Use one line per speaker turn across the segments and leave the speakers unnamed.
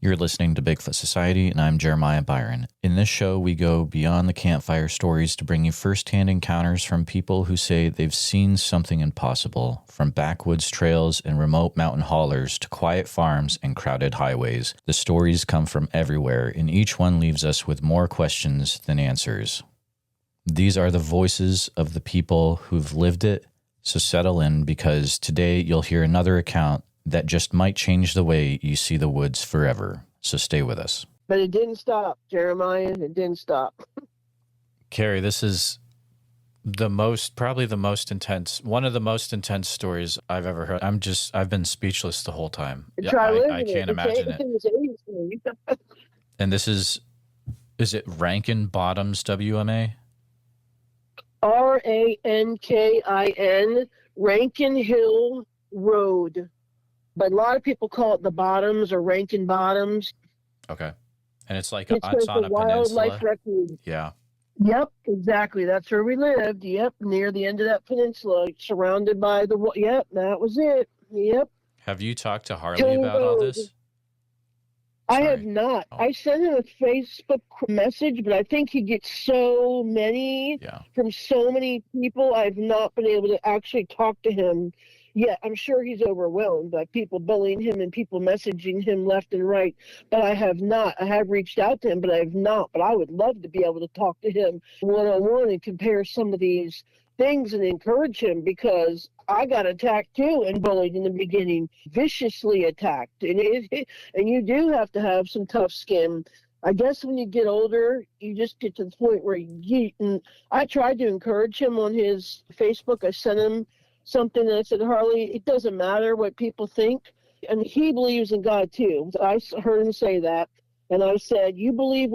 You're listening to Bigfoot Society, and I'm Jeremiah Byron. In this show, we go beyond the campfire stories to bring you firsthand encounters from people who say they've seen something impossible, from backwoods trails and remote mountain haulers to quiet farms and crowded highways. The stories come from everywhere, and each one leaves us with more questions than answers. These are the voices of the people who've lived it, so settle in, because today you'll hear another account that just might change the way you see the woods forever. So stay with us.
But it didn't stop, Jeremiah. It didn't stop.
Carrie, this is probably the most intense, one of the most intense stories I've ever heard. I've been speechless the whole time. I can't imagine it. And this is it Rankin Bottoms, WMA?
Rankin, Rankin Hill Road. But a lot of people call it the Bottoms or Rankin Bottoms.
Okay. And it's like
it's
on a
wildlife
peninsula.
refuge.
Yeah.
Yep, exactly. That's where we lived. Yep, near the end of that peninsula, surrounded by the... Yep, that was it. Yep.
Have you talked to Harley about all this?
I have not. Oh. I sent him a Facebook message, but I think he gets so many from so many people. I've not been able to actually talk to him yet. I'm sure he's overwhelmed by people bullying him and people messaging him left and right, but I have not. I have reached out to him, but I have not. But I would love to be able to talk to him one-on-one and compare some of these things and encourage him, because I got attacked too and bullied in the beginning, viciously attacked. And you do have to have some tough skin. I guess when you get older, you just get to the point where and I tried to encourage him on his Facebook. I sent him something and I said, Harley, it doesn't matter what people think. And he believes in God too. I heard him say that. And I said, you believe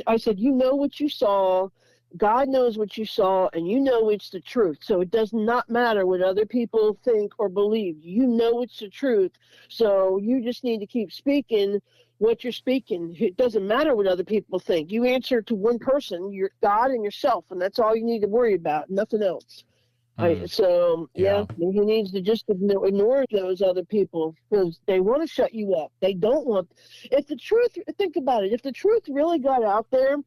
I said, you know what you saw. God knows what you saw, and you know it's the truth. So it does not matter what other people think or believe. You know it's the truth. So you just need to keep speaking what you're speaking. It doesn't matter what other people think. You answer to one person, your God and yourself, and that's all you need to worry about, nothing else. He needs to just ignore those other people, because they want to shut you up. They don't want... Think about it. If the truth really got out there,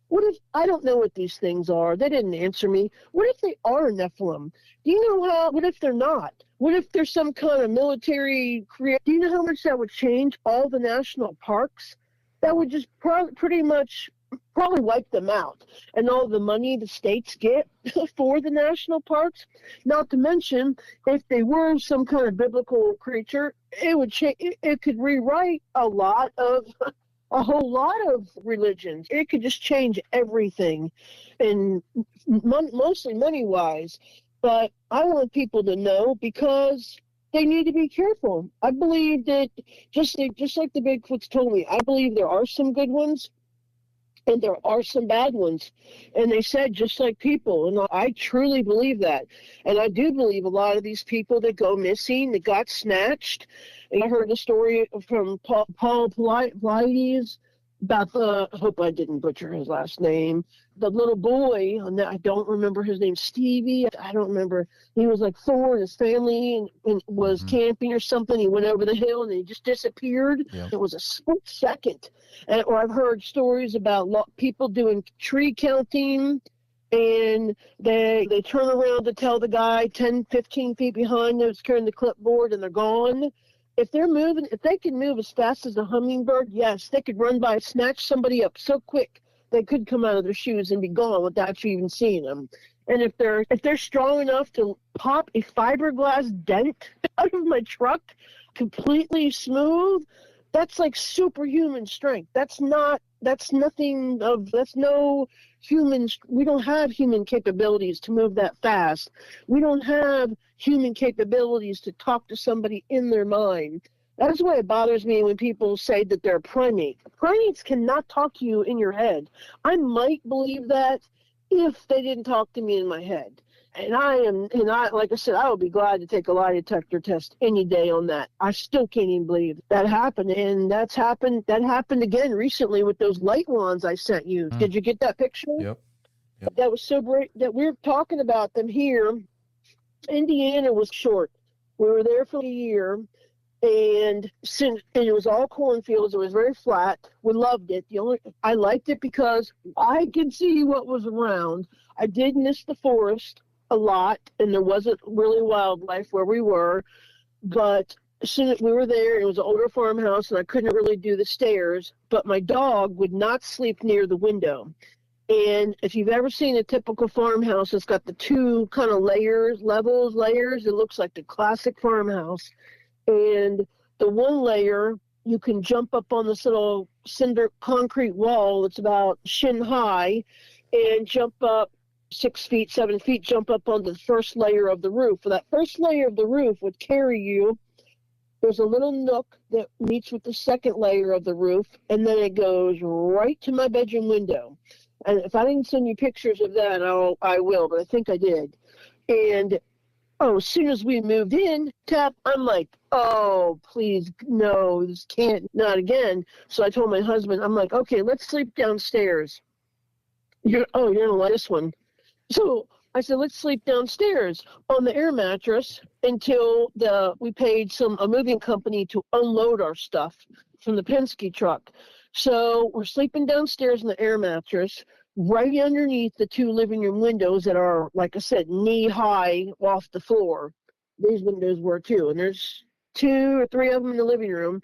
what if... I don't know what these things are. They didn't answer me. What if they are Nephilim? Do you know how... What if they're not? What if there's some kind of military... Do you know how much that would change all the national parks? That would just pretty much... probably wipe them out, and all the money the states get for the national parks. Not to mention, if they were some kind of biblical creature, it would change. It could rewrite a whole lot of religions. It could just change everything, and mostly money-wise. But I want people to know, because they need to be careful. I believe that just like the Bigfoots told me, I believe there are some good ones, and there are some bad ones. And they said, just like people. And I truly believe that. And I do believe a lot of these people that go missing, that got snatched. And I heard a story from Paul Pilates about I hope I didn't butcher his last name, the little boy, I don't remember his name, Stevie, I don't remember. He was like 4, and his family and was camping or something. He went over the hill and he just disappeared. Yep. It was a split second. Or I've heard stories about people doing tree counting, and they turn around to tell the guy 10, 15 feet behind them, carrying the clipboard, and they're gone. If they can move as fast as a hummingbird, yes, they could run by, snatch somebody up so quick they could come out of their shoes and be gone without you even seeing them. And if they're strong enough to pop a fiberglass dent out of my truck completely smooth, that's like superhuman strength. That's no human. We don't have human capabilities to move that fast. We don't have human capabilities to talk to somebody in their mind. That's why it bothers me when people say that they're a primate. Primates cannot talk to you in your head. I might believe that if they didn't talk to me in my head. And I, like I said, I would be glad to take a lie detector test any day on that. I still can't even believe that happened. And that happened again recently with those light wands I sent you. Did you get that picture?
Yep.
That was so great that we're talking about them here. Indiana was short. We were there for a year, And it was all cornfields. It was very flat. We loved it. I liked it because I could see what was around. I did miss the forest a lot, and there wasn't really wildlife where we were. But as soon as we were there, it was an older farmhouse, and I couldn't really do the stairs. But my dog would not sleep near the window. And if you've ever seen a typical farmhouse, it's got the two kind of layers. It looks like the classic farmhouse. And the one layer, you can jump up on this little cinder concrete wall that's about shin high and jump up 6 feet, 7 feet, jump up on the first layer of the roof. For that first layer of the roof would carry you. There's a little nook that meets with the second layer of the roof, and then it goes right to my bedroom window. And if I didn't send you pictures of that, I will, but I think I did. And as soon as we moved in, I'm like, oh, please, no, this can't, not again. So I told my husband, I'm like, okay, let's sleep downstairs. You're going to like this one. So I said, let's sleep downstairs on the air mattress until we paid a moving company to unload our stuff from the Penske truck. So we're sleeping downstairs in the air mattress, right underneath the two living room windows that are, like I said, knee high off the floor. These windows were too, and there's 2 or 3 of them in the living room.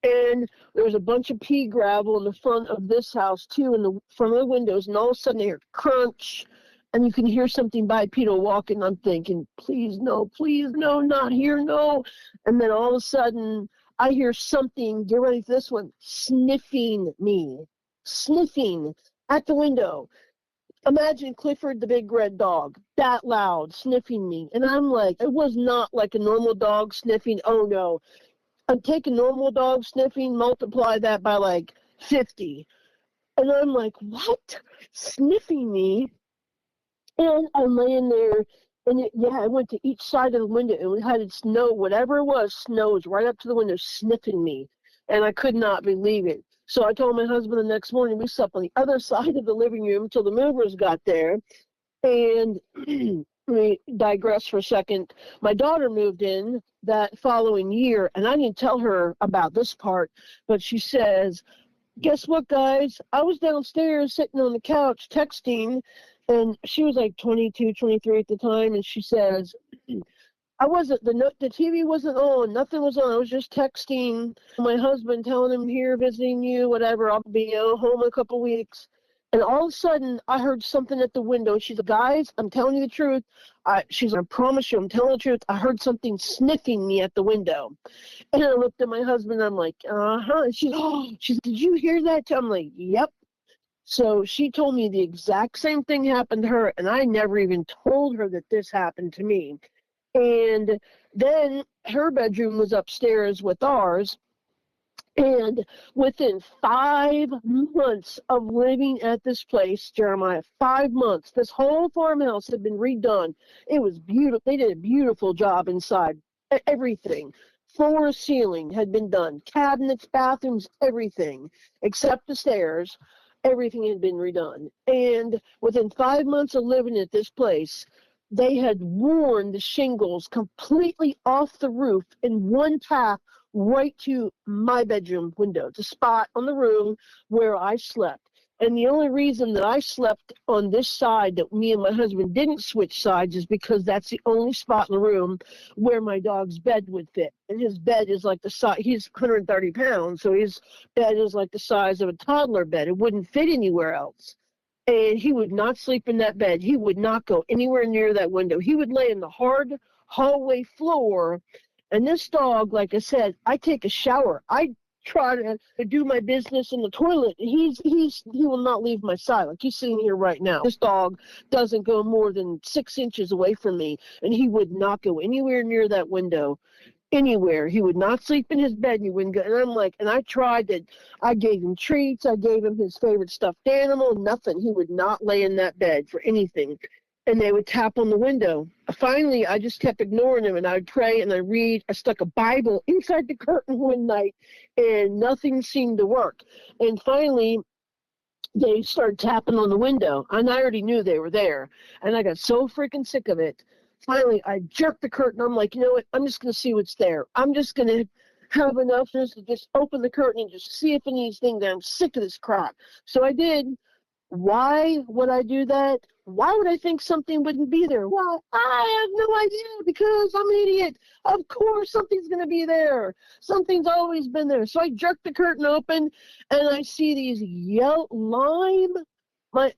And there was a bunch of pea gravel in the front of this house too, in the front of the windows. And all of a sudden, I hear crunch, and you can hear something bipedal walking. I'm thinking, please no, not here, no. And then all of a sudden, I hear something, get ready for this one, sniffing at the window. Imagine Clifford the big red dog, that loud, sniffing me. And I'm like, it was not like a normal dog sniffing. Oh no. I'd take a normal dog sniffing, multiply that by like 50. And I'm like, what? Sniffing me? And I'm laying there, and I went to each side of the window, and we had it snow, whatever it was, snows right up to the window, sniffing me. And I could not believe it. So I told my husband the next morning, we slept on the other side of the living room until the movers got there. And we digress for a second. My daughter moved in that following year, and I didn't tell her about this part, but she says, guess what, guys? I was downstairs sitting on the couch texting, and she was like 22, 23 at the time, and she says, the TV wasn't on, nothing was on. I was just texting my husband, telling him here, visiting you, whatever. I'll be home in a couple weeks. And all of a sudden, I heard something at the window. She's like, guys, I'm telling you the truth. She's like, I promise you, I'm telling the truth. I heard something sniffing me at the window. And I looked at my husband, and I'm like, uh-huh. And she's like, did you hear that? I'm like, yep. So she told me the exact same thing happened to her, and I never even told her that this happened to me. And then her bedroom was upstairs with ours. And within 5 months of living at this place, Jeremiah, 5 months, this whole farmhouse had been redone. It was beautiful. They did a beautiful job inside. Everything. Floor, ceiling had been done. Cabinets, bathrooms, everything, except the stairs. Everything had been redone. And within 5 months of living at this place, they had worn the shingles completely off the roof in one path right to my bedroom window, the spot on the room where I slept. And the only reason that I slept on this side, that me and my husband didn't switch sides, is because that's the only spot in the room where my dog's bed would fit. And his bed is like the size, he's 130 pounds, so his bed is like the size of a toddler bed. It wouldn't fit anywhere else. And he would not sleep in that bed. He would not go anywhere near that window. He would lay in the hard hallway floor. And this dog, like I said, I take a shower. I try to do my business in the toilet. He will not leave my side. Like he's sitting here right now. This dog doesn't go more than 6 inches away from me, and he would not go anywhere near that window. Anywhere. He would not sleep in his bed. He wouldn't go. And I'm like, and I tried that. I gave him treats. I gave him his favorite stuffed animal. Nothing. He would not lay in that bed for anything. And they would tap on the window. Finally, I just kept ignoring him, and I would pray and I read. I stuck a Bible inside the curtain one night, and nothing seemed to work. And finally, they started tapping on the window, and I already knew they were there. And I got so freaking sick of it. Finally, I jerked the curtain. I'm like, you know what? I'm just going to see what's there. I'm just going to have enough to just open the curtain and just see if anything there. I'm sick of this crap. So I did. Why would I do that? Why would I think something wouldn't be there? Well, I have no idea because I'm an idiot. Of course something's going to be there. Something's always been there. So I jerk the curtain open and I see these yellow lime. I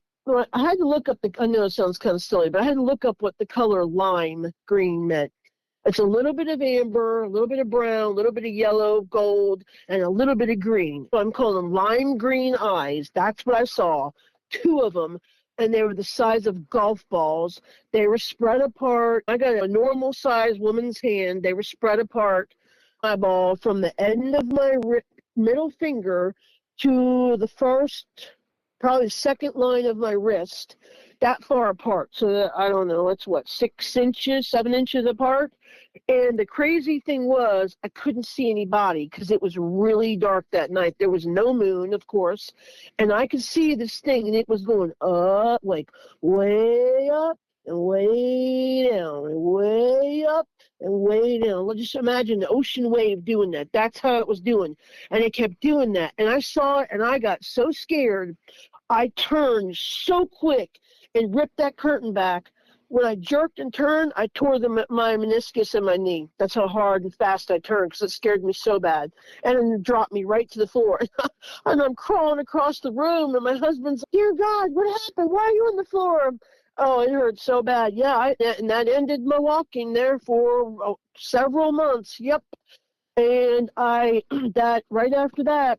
had to look up I know it sounds kind of silly, but I had to look up what the color lime green meant. It's a little bit of amber, a little bit of brown, a little bit of yellow, gold, and a little bit of green. So I'm calling them lime green eyes. That's what I saw. 2 of them, and they were the size of golf balls. They were spread apart. I got a normal size woman's hand. They were spread apart. Eyeball from the end of my middle finger to the first, probably second line of my wrist, that far apart. So that, I don't know, it's what, 6 inches, 7 inches apart. And the crazy thing was I couldn't see anybody because it was really dark that night. There was no moon, of course, and I could see this thing, and it was going up, like way up and way down and way up and way down. Let's just imagine the ocean wave doing that. That's how it was doing, and it kept doing that. And I saw it, and I got so scared. I turned so quick and ripped that curtain back. When I jerked and turned, I tore my meniscus in my knee. That's how hard and fast I turned because it scared me so bad. And it dropped me right to the floor. And I'm crawling across the room, and my husband's like, "Dear God, what happened? Why are you on the floor?" Oh, it hurt so bad. Yeah, and that ended my walking there for several months. Yep. And right after that,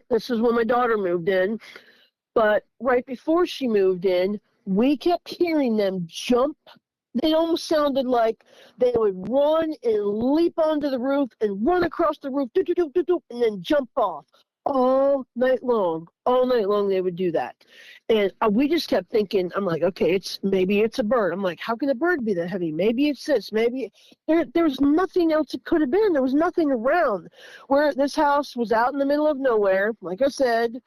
this is when my daughter moved in. But right before she moved in, we kept hearing them jump. They almost sounded like they would run and leap onto the roof and run across the roof, and then jump off all night long. All night long they would do that. And we just kept thinking, I'm like, okay, maybe it's a bird. I'm like, how can a bird be that heavy? Maybe it's this. Maybe there's nothing else it could have been. There was nothing around. Where this house was out in the middle of nowhere, like I said.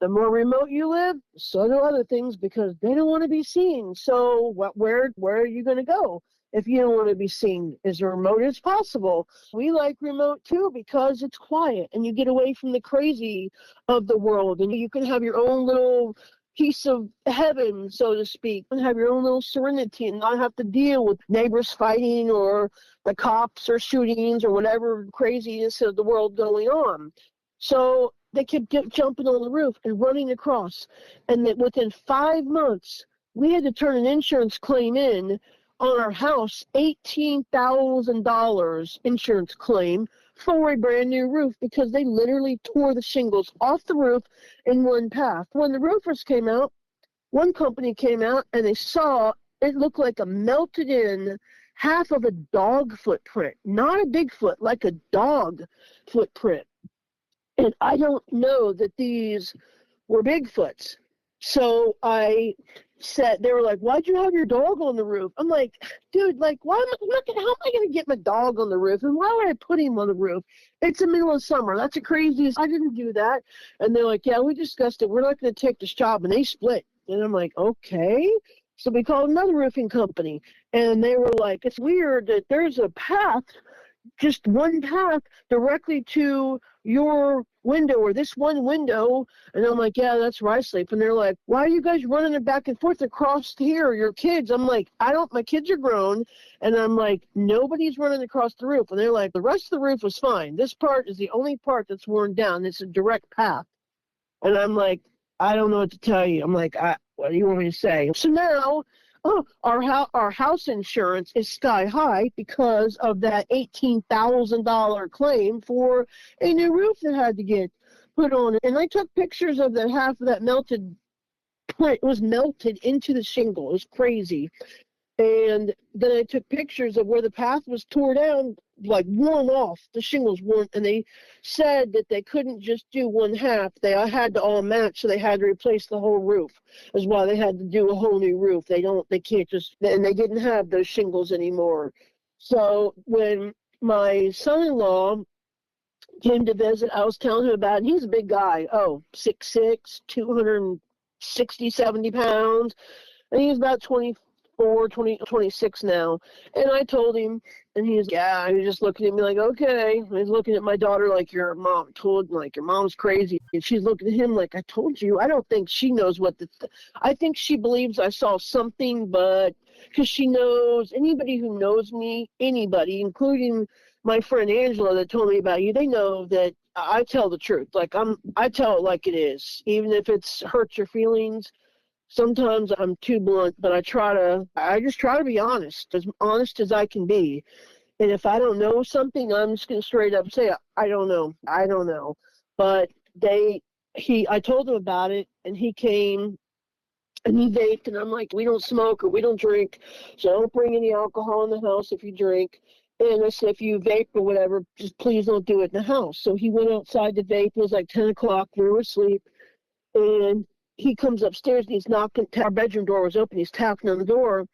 The more remote you live, so do other things because they don't want to be seen. So where are you going to go if you don't want to be seen as remote as possible? We like remote too because it's quiet and you get away from the crazy of the world and you can have your own little piece of heaven, so to speak, and have your own little serenity and not have to deal with neighbors fighting or the cops or shootings or whatever craziness of the world going on. So they kept jumping on the roof and running across. And that within 5 months, we had to turn an insurance claim in on our house, $18,000 insurance claim for a brand new roof because they literally tore the shingles off the roof in one path. When the roofers came out, one company came out and they saw it looked like a melted in half of a dog footprint, not a Bigfoot, like a dog footprint. And I don't know that these were Bigfoots. So I said, they were like, "Why'd you have your dog on the roof?" I'm like, dude, like, how am I going to get my dog on the roof? And why would I put him on the roof? It's the middle of summer. That's the craziest. I didn't do that. And they're like, "Yeah, we discussed it. We're not going to take this job." And they split. And I'm like, okay. So we called another roofing company. And they were like, "It's weird that there's a path, just one path directly to your window or this one window." And I'm like, "Yeah, that's where I sleep." And they're like, "Why are you guys running it back and forth across here, your kids?" I'm like, my kids are grown. And I'm like, nobody's running across the roof. And they're like, "The rest of the roof was fine. This part is the only part that's worn down. It's a direct path." And I'm like, I don't know what to tell you. I'm like, what do you want me to say? So now, our house insurance is sky high because of that $18,000 claim for a new roof that had to get put on. And I took pictures of that half of that melted print. It was melted into the shingle. It was crazy. And then I took pictures of where the path was tore down, like worn off. The shingles weren't, and they said that they couldn't just do one half. They had to all match, so they had to replace the whole roof. That's why they had to do a whole new roof. They can't just, and they didn't have those shingles anymore. So when my son-in-law came to visit, I was telling him about it. He's a big guy. 6'6", 260, 70 pounds. And he's about 25 24, 20, 26 now. And I told him, and he was just looking at me like, okay. And he's looking at my daughter like, your mom's crazy. And she's looking at him like, I told you. I don't think she knows what I think she believes I saw something, but because she knows, anybody who knows me, anybody, including my friend Angela that told me about you, they know that I tell the truth. Like I tell it like it is, even if it's hurts your feelings. Sometimes I'm too blunt, but I just try to be honest as I can be. And if I don't know something, I'm just going to straight up say, I don't know. But I told him about it, and he came and he vaped, and I'm like, we don't smoke or we don't drink, so don't bring any alcohol in the house if you drink. And I said, if you vape or whatever, just please don't do it in the house. So he went outside to vape. It was like 10 o'clock. We were asleep. And he comes upstairs and he's knocking. Our bedroom door was open. He's tapping on the door.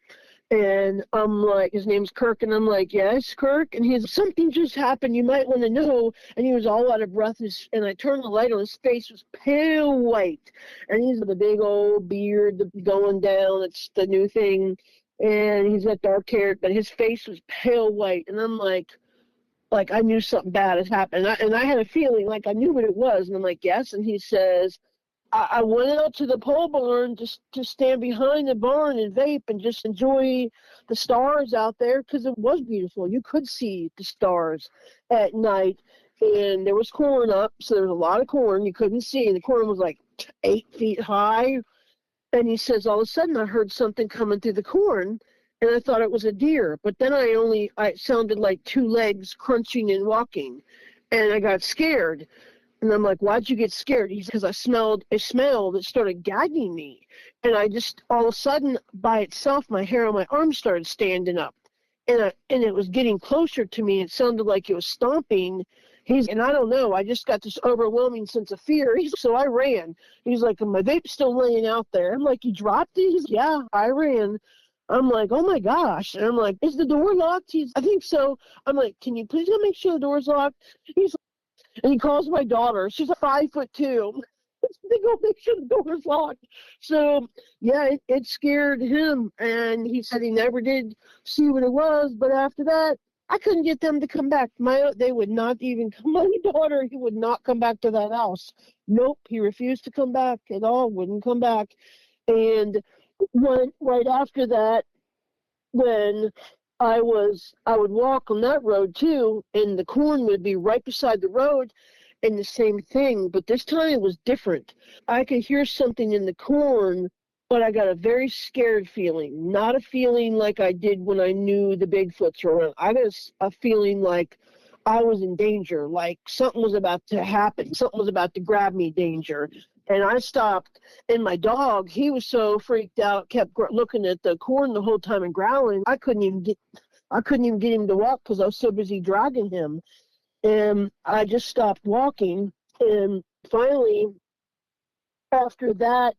And I'm like, his name's Kirk. And I'm like, yes, Kirk. And he's, something just happened. You might want to know. And he was all out of breath. And I turned the light on. His face was pale white. And he's with a big old beard going down. It's the new thing. And he's got dark hair. But his face was pale white. And I'm like I knew something bad had happened. And I had a feeling like I knew what it was. And I'm like, yes. And he says, I went out to the pole barn just to stand behind the barn and vape and just enjoy the stars out there because it was beautiful. You could see the stars at night, and there was corn up, so there was a lot of corn you couldn't see, and the corn was like 8 feet high. And he says, all of a sudden I heard something coming through the corn, and I thought it was a deer, but then it sounded like 2 legs crunching and walking, and I got scared. And I'm like, why'd you get scared? He said, because I smelled a smell that started gagging me. And I just, all of a sudden, by itself, my hair on my arm started standing up. And it was getting closer to me. It sounded like it was stomping. And I don't know, I just got this overwhelming sense of fear. So I ran. He's like, my vape's still laying out there. I'm like, you dropped it? He's like, yeah, I ran. I'm like, oh my gosh. And I'm like, is the door locked? I think so. I'm like, can you please go make sure the door's locked? He's And he calls my daughter. She's 5'2". They go make sure the door's locked. So, yeah, it scared him. And he said he never did see what it was. But after that, I couldn't get them to come back. They would not even come. My daughter, he would not come back to that house. Nope, he refused to come back at all. Wouldn't come back. And right after that, when I would walk on that road too, and the corn would be right beside the road, and the same thing, but this time it was different. I could hear something in the corn, but I got a very scared feeling, not a feeling like I did when I knew the Bigfoots were around. I got a feeling like I was in danger, like something was about to happen, something was about to grab me, danger. And I stopped, and my dog, he was so freaked out, kept looking at the corn the whole time and growling. I couldn't even get him to walk because I was so busy dragging him. And I just stopped walking. And finally, after that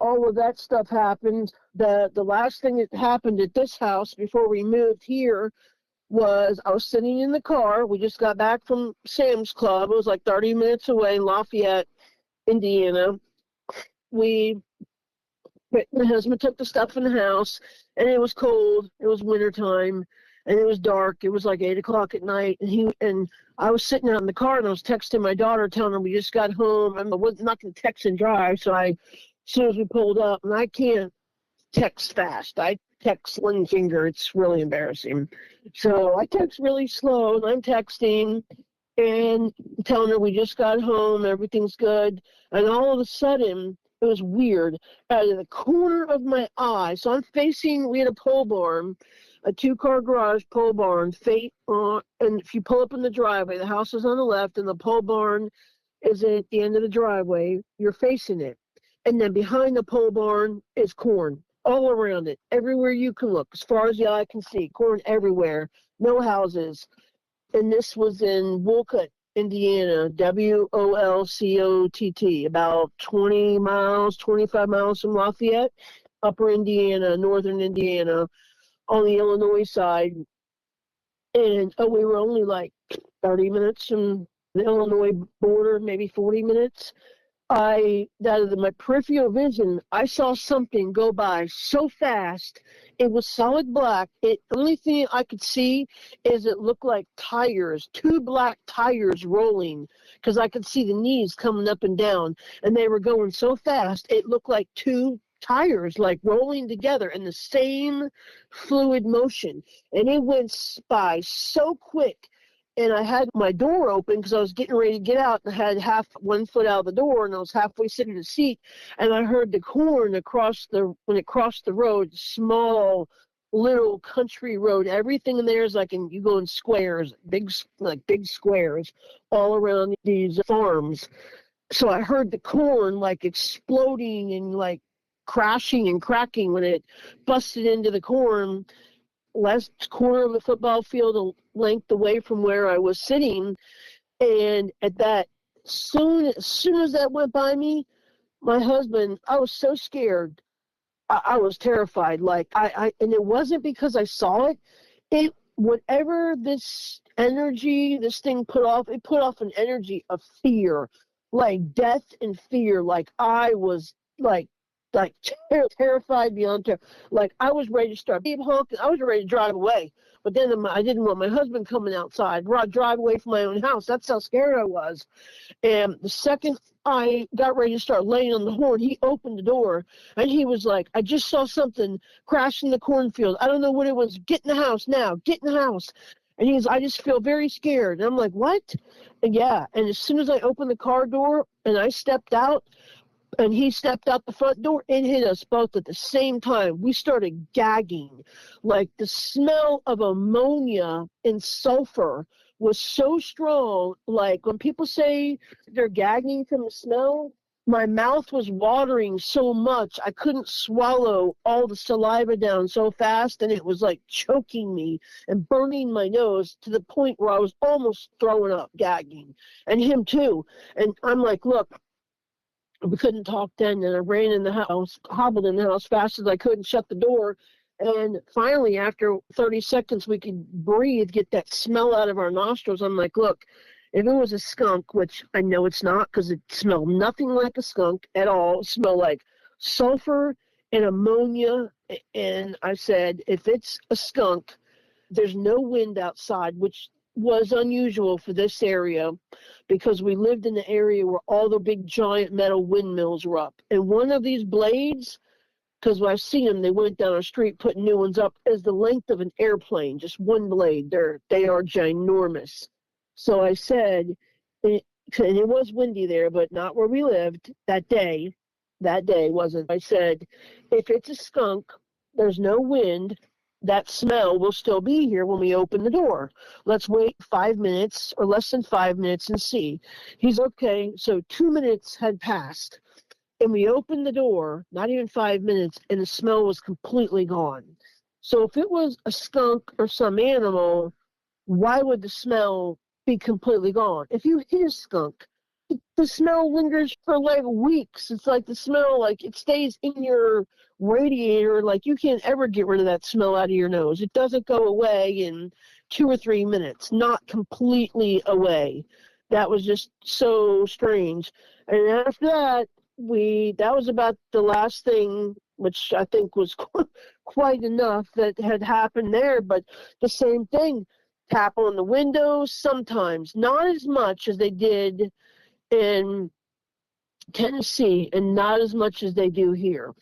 all of that stuff happened. The last thing that happened at this house before we moved here was I was sitting in the car. We just got back from Sam's Club. It was like 30 minutes away in Lafayette, Indiana. My husband took the stuff in the house, and it was cold. It was wintertime, and it was dark. It was like 8 o'clock at night, and I was sitting out in the car, and I was texting my daughter, telling her we just got home. I was not going to text and drive, so as soon as we pulled up, and I can't text fast. I text one finger. It's really embarrassing. So I text really slow, and I'm texting and telling her we just got home, everything's good. And all of a sudden, it was weird. Out of the corner of my eye, so we had a pole barn, a 2-car garage pole barn, and if you pull up in the driveway, the house is on the left, and the pole barn is at the end of the driveway. You're facing it. And then behind the pole barn is corn all around it, everywhere you can look, as far as the eye can see, corn everywhere, no houses. And this was in Wolcott, Indiana, Wolcott, about 25 miles from Lafayette, upper Indiana, northern Indiana, on the Illinois side. And we were only like 30 minutes from the Illinois border, maybe 40 minutes. my peripheral vision, I saw something go by so fast. It was solid black. The only thing I could see is it looked like tires, 2 black tires rolling, because I could see the knees coming up and down, and they were going so fast. It looked like 2 tires like rolling together in the same fluid motion, and it went by so quick. And I had my door open because I was getting ready to get out, and I had 1 foot out of the door, and I was halfway sitting in the seat, and I heard the corn when it crossed the road, small little country road. Everything in there is like you go in squares, big squares all around these farms. So I heard the corn like exploding and like crashing and cracking when it busted into the corn. Last corner of the football field, a length away from where I was sitting, and at that, as soon as that went by me, my husband, I was so scared, I was terrified. Like and it wasn't because I saw it. Whatever this energy, this thing put off, it put off an energy of fear, like death and fear. Like I was terrified beyond terror. Like I was ready to start honking. I was ready to drive away. But then I didn't want my husband coming outside, drive away from my own house. That's how scared I was. And the second I got ready to start laying on the horn, he opened the door, and he was like, I just saw something crash in the cornfield. I don't know what it was. Get in the house now. Get in the house. And I just feel very scared. And I'm like, what? And yeah. And as soon as I opened the car door and I stepped out, and he stepped out the front door, it hit us both at the same time. We started gagging. Like the smell of ammonia and sulfur was so strong. Like when people say they're gagging from the smell, my mouth was watering so much I couldn't swallow all the saliva down so fast, and it was like choking me and burning my nose to the point where I was almost throwing up, gagging. And him too. And I'm like, look, we couldn't talk then, and I ran in the house, hobbled in the house fast as I could and shut the door. And finally, after 30 seconds, we could breathe, get that smell out of our nostrils. I'm like, look, if it was a skunk, which I know it's not because it smelled nothing like a skunk at all. It smelled like sulfur and ammonia. And I said, if it's a skunk, there's no wind outside, which was unusual for this area because we lived in the area where all the big giant metal windmills were up. And one of these blades, because when I've seen them, they went down our street putting new ones up, is the length of an airplane, just one blade. They are ginormous. So I said, and it was windy there, but not where we lived that day. That day wasn't. I said, if it's a skunk, there's no wind, that smell will still be here when we open the door. Let's wait 5 minutes or less than 5 minutes and see. He's okay. So 2 minutes had passed, and we opened the door, not even 5 minutes, and the smell was completely gone. So if it was a skunk or some animal, why would the smell be completely gone? If you hit a skunk, the smell lingers for like weeks. It's like the smell, like it stays in your radiator. Like you can't ever get rid of that smell out of your nose. It doesn't go away in 2 or 3 minutes, not completely away. That was just so strange. And after that, that was about the last thing, which I think was quite enough that had happened there. But the same thing, tap on the windows sometimes, not as much as they did in Tennessee and not as much as they do here.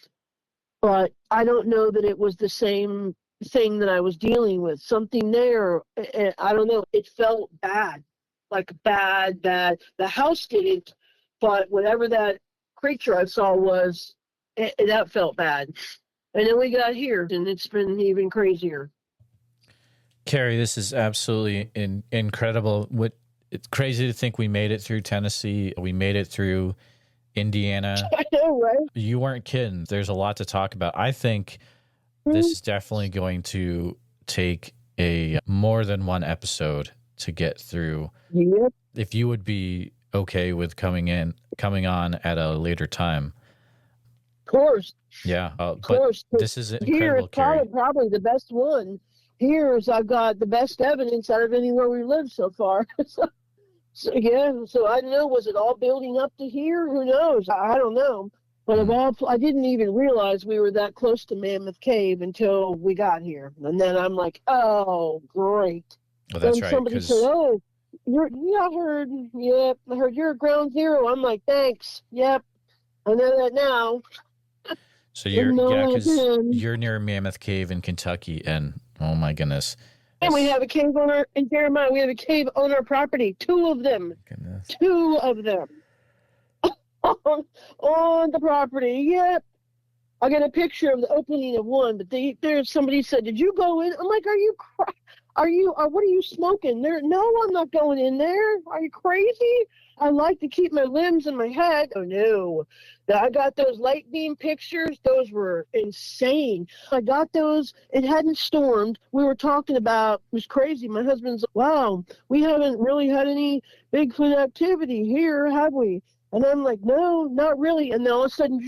But I don't know that it was the same thing that I was dealing with. Something there, I don't know, it felt bad, like bad. The house didn't, but whatever that creature I saw was, that felt bad. And then we got here, and it's been even crazier.
Carrie, this is absolutely incredible. It's crazy to think we made it through Tennessee. We made it through Indiana.
I know, right?
You weren't kidding. There's a lot to talk about. I think this is definitely going to take a more than one episode to get through.
Yep.
If you would be okay with coming on at a later time.
Of course.
Yeah.
Of course.
This is incredible,
Here
Carrie.
probably the best one. I've got the best evidence out of anywhere we lived so far. So, so I don't know, was it all building up to here? Who knows? I don't know. But I didn't even realize we were that close to Mammoth Cave until we got here. And then I'm like, oh, great.
Well, that's
then
right.
Somebody said, oh, I heard you're at ground zero. I'm like, thanks. Yep. I know that now.
So you're near Mammoth Cave in Kentucky, and oh my goodness.
And we have a cave in Jeremiah. We have a cave on our property. 2 of them.
Goodness.
2 of them. on the property. Yep. I got a picture of the opening of one, but there's somebody said, "Did you go in?" I'm like, what are you smoking there? No, I'm not going in there. Are you crazy? I like to keep my limbs in my head. Oh no. I got those light beam pictures. Those were insane. I got those. It hadn't stormed. We were talking about, it was crazy. My husband's, wow, we haven't really had any Bigfoot activity here, have we? And I'm like, no, not really. And then all of a sudden,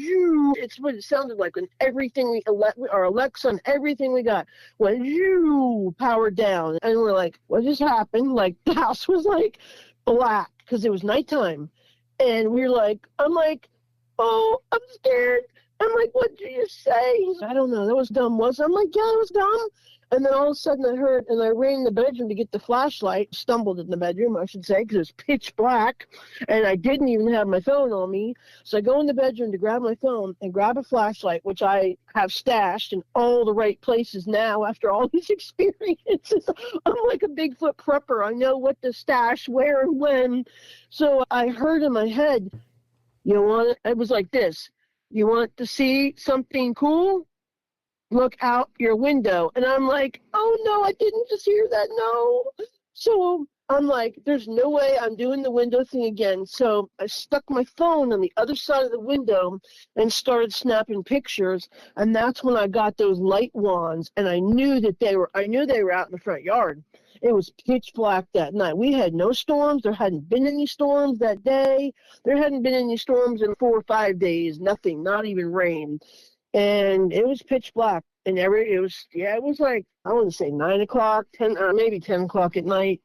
it's what it sounded like when everything our Alexa and everything we got went powered down. And we're like, what just happened? Like the house was like black because it was nighttime. And I'm like, oh, I'm scared. I'm like, what did you say? I don't know. That was dumb, was it? I'm like, yeah, it was dumb. And then all of a sudden I heard, and I ran in the bedroom to get the flashlight, stumbled in the bedroom, I should say, because it was pitch black, and I didn't even have my phone on me. So I go in the bedroom to grab my phone and grab a flashlight, which I have stashed in all the right places now after all these experiences. I'm like a Bigfoot prepper. I know what to stash, where, and when. So I heard in my head, it was like this. You want to see something cool? Look out your window. And I'm like, oh no, I didn't just hear that. No. So I'm like, there's no way I'm doing the window thing again. So I stuck my phone on the other side of the window and started snapping pictures. And that's when I got those light wands. And I knew they were out in the front yard. It was pitch black that night. We had no storms. There hadn't been any storms that day. There hadn't been any storms in 4 or 5 days. Nothing, not even rain. And it was pitch black. And it was like, I want to say 9 o'clock, 10, or maybe 10 o'clock at night.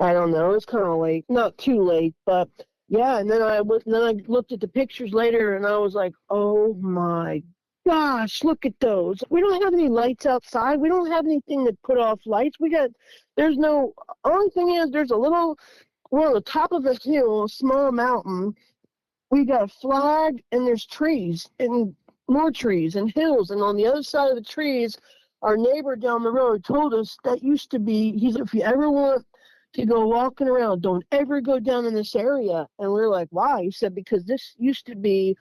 I don't know. It was kind of late. Not too late, but yeah. And then I looked at the pictures later and I was like, oh my gosh, look at those. We don't have any lights outside. We don't have anything that put off lights. Only thing is we're on the top of a hill, a small mountain. We got a flag and there's trees and more trees and hills. And on the other side of the trees, our neighbor down the road told us that used to be, if you ever want to go walking around, don't ever go down in this area. And we're like, why? He said, because this used to be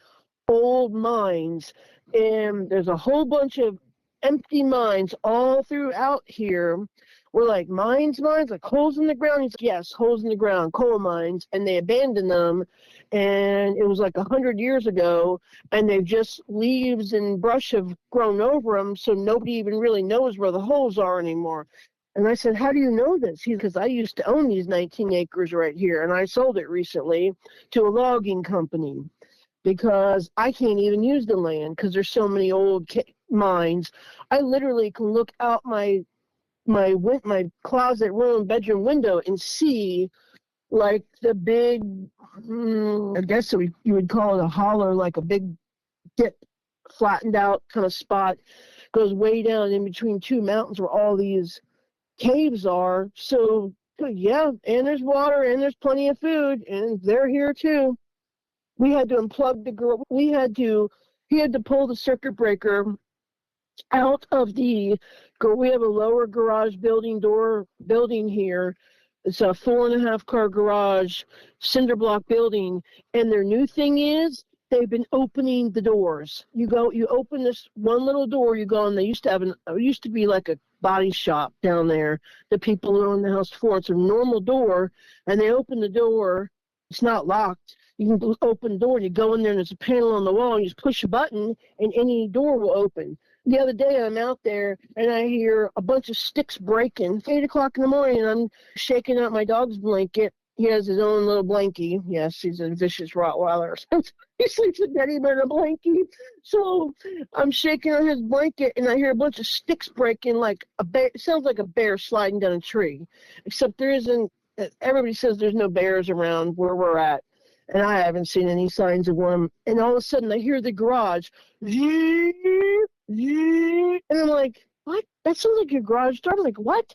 old mines. And there's a whole bunch of empty mines all throughout here. We're like, mines, like holes in the ground? He's like, yes, holes in the ground, coal mines. And they abandoned them. And it was like 100 years ago. And they've just leaves and brush have grown over them. So nobody even really knows where the holes are anymore. And I said, how do you know this? Because I used to own these 19 acres right here. And I sold it recently to a logging company because I can't even use the land because there's so many old mines. I literally can look out my closet room bedroom window and see like the big, I guess you would call it a holler, like a big dip, flattened out kind of spot, goes way down in between 2 mountains where all these caves are. So yeah, and there's water and there's plenty of food and they're here too. We had to unplug the girl. He had to pull the circuit breaker out of we have a lower garage building here. It's a 4.5 car garage, cinder block building. And their new thing is they've been opening the doors. You open this one little door, you go, and it used to be like a body shop down there. The people who own the house before, it's a normal door, and they open the door. It's not locked. You can open the door, and you go in there, and there's a panel on the wall, and you just push a button, and any door will open. The other day, I'm out there, and I hear a bunch of sticks breaking. 8 o'clock in the morning, and I'm shaking out my dog's blanket. He has his own little blankie. Yes, he's a vicious Rottweiler. He sleeps with Daddy in a blankie. So I'm shaking on his blanket, and I hear a bunch of sticks breaking like a bear. It sounds like a bear sliding down a tree, except there isn't everybody says there's no bears around where we're at. And I haven't seen any signs of one. And all of a sudden I hear the garage. And I'm like, what? That sounds like your garage door. I'm like, what?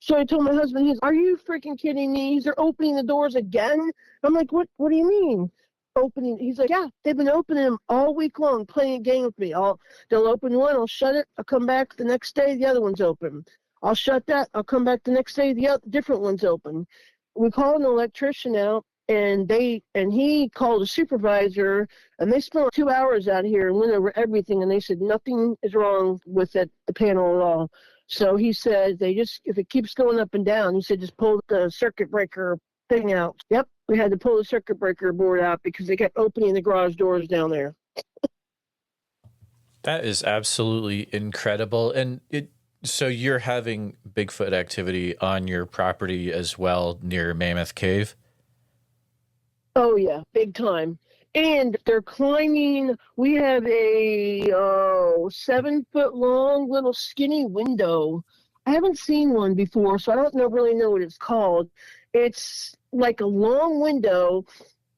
So I told my husband, are you freaking kidding me? They're opening the doors again? I'm like, what do you mean? Opening? He's like, yeah, they've been opening them all week long, playing a game with me. They'll open one, I'll shut it, I'll come back the next day, the other one's open. I'll shut that, I'll come back the next day, the other different one's open. We called an electrician out, and he called a supervisor, and they spent 2 hours out here and went over everything, and they said nothing is wrong with the panel at all. So he said if it keeps going up and down, he said just pull the circuit breaker thing out. Yep, we had to pull the circuit breaker board out because they kept opening the garage doors down there.
That is absolutely incredible. And so you're having Bigfoot activity on your property as well near Mammoth Cave?
Oh, yeah, big time. And they're climbing. We have a 7-foot long little skinny window. I haven't seen one before, so I don't really know what it's called. It's like a long window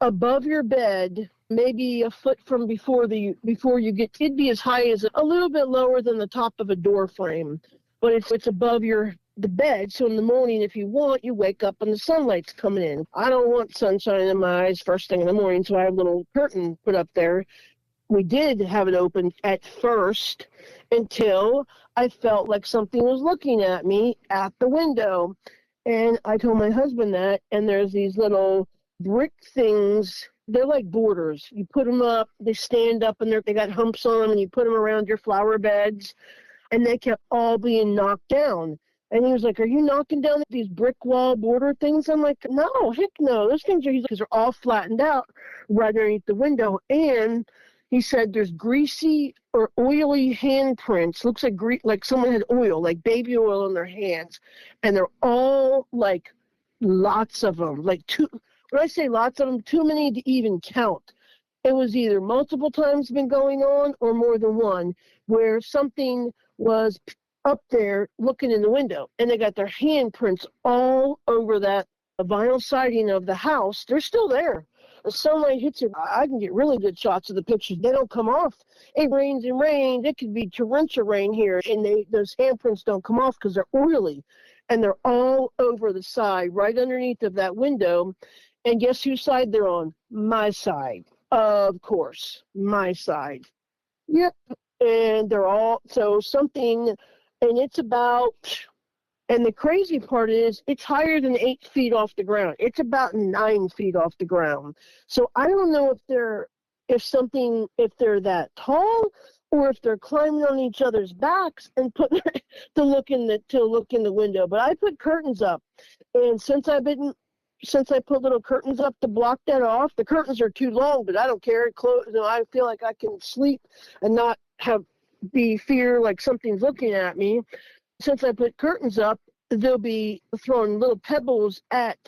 above your bed, maybe a foot from before you get. It'd be as high as a little bit lower than the top of a door frame, but it's above the bed. So in the morning, if you want, you wake up and the sunlight's coming in. I don't want sunshine in my eyes first thing in the morning, so I have a little curtain put up there. We did have it open at first until I felt like something was looking at me at the window. And I told my husband that, and there's these little brick things. They're like borders. You put them up, they stand up, and they got humps on them, and you put them around your flower beds, and they kept all being knocked down. And he was like, are you knocking down these brick wall border things? I'm like, no, heck no. Those things are, because they're all flattened out right underneath the window. And he said there's greasy or oily handprints. Looks like someone had oil, like baby oil in their hands. And they're all like lots of them. Like when I say lots of them, too many to even count. It was either multiple times been going on or more than one, where something was up there looking in the window, and they got their handprints all over that vinyl siding of the house. They're still there. The sunlight hits it. I can get really good shots of the pictures. They don't come off. It rains and rains. It could be torrential rain here, and those handprints don't come off because they're oily, and they're all over the side, right underneath of that window. And guess whose side they're on? My side, of course, my side. Yep. And they're all something. And it's about, and the crazy part is, it's higher than 8 feet off the ground. It's about 9 feet off the ground. So I don't know if they're that tall, or if they're climbing on each other's backs and to look in the window. But I put curtains up, and since I put little curtains up to block that off, the curtains are too long, but I don't care. I feel like I can sleep and not be fear like something's looking at me. Since I put curtains up, they'll be throwing little pebbles at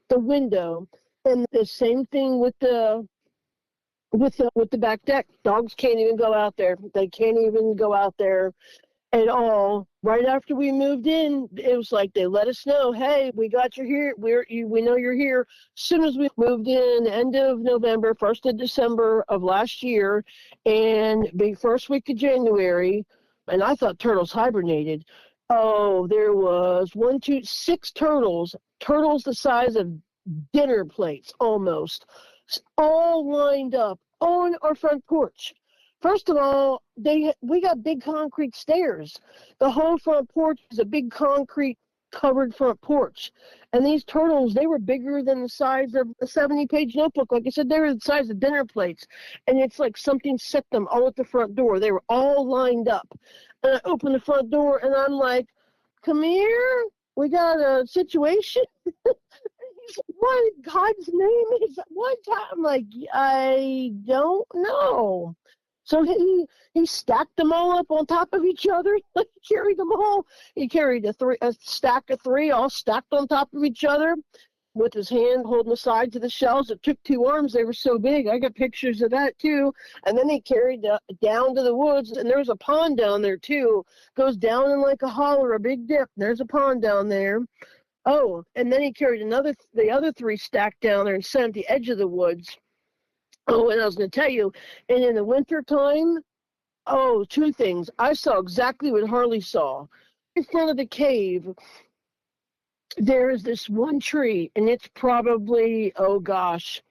the window. And the same thing with the back deck. Dogs can't even go out there. They can't even go out there at all. Right after we moved in, it was like they let us know, hey, we got you here. We know you're here. As soon as we moved in, end of November, 1st of December of last year, and the first week of January, and I thought turtles hibernated. Oh, there was 6 turtles the size of dinner plates almost, all lined up on our front porch. First of all, we got big concrete stairs. The whole front porch is a big concrete covered front porch. And these turtles, they were bigger than the size of a 70-page notebook. Like I said, they were the size of dinner plates. And it's like something set them all at the front door. They were all lined up. And I opened the front door, and I'm like, come here. We got a situation. He's like, what in God's name is that? What time? I'm like, I don't know. So he stacked them all up on top of each other. He carried them all. He carried a stack of 3 all stacked on top of each other with his hand holding the sides of the shelves. It took 2 arms. They were so big. I got pictures of that too. And then he carried down to the woods. And there's a pond down there too. Goes down in like a holler, a big dip. There's a pond down there. Oh, and then he carried the other 3 stacked down there and sat at the edge of the woods. Oh, and I was going to tell you, and in the wintertime, 2 things. I saw exactly what Harley saw. In front of the cave, there is this one tree, and it's probably, oh gosh,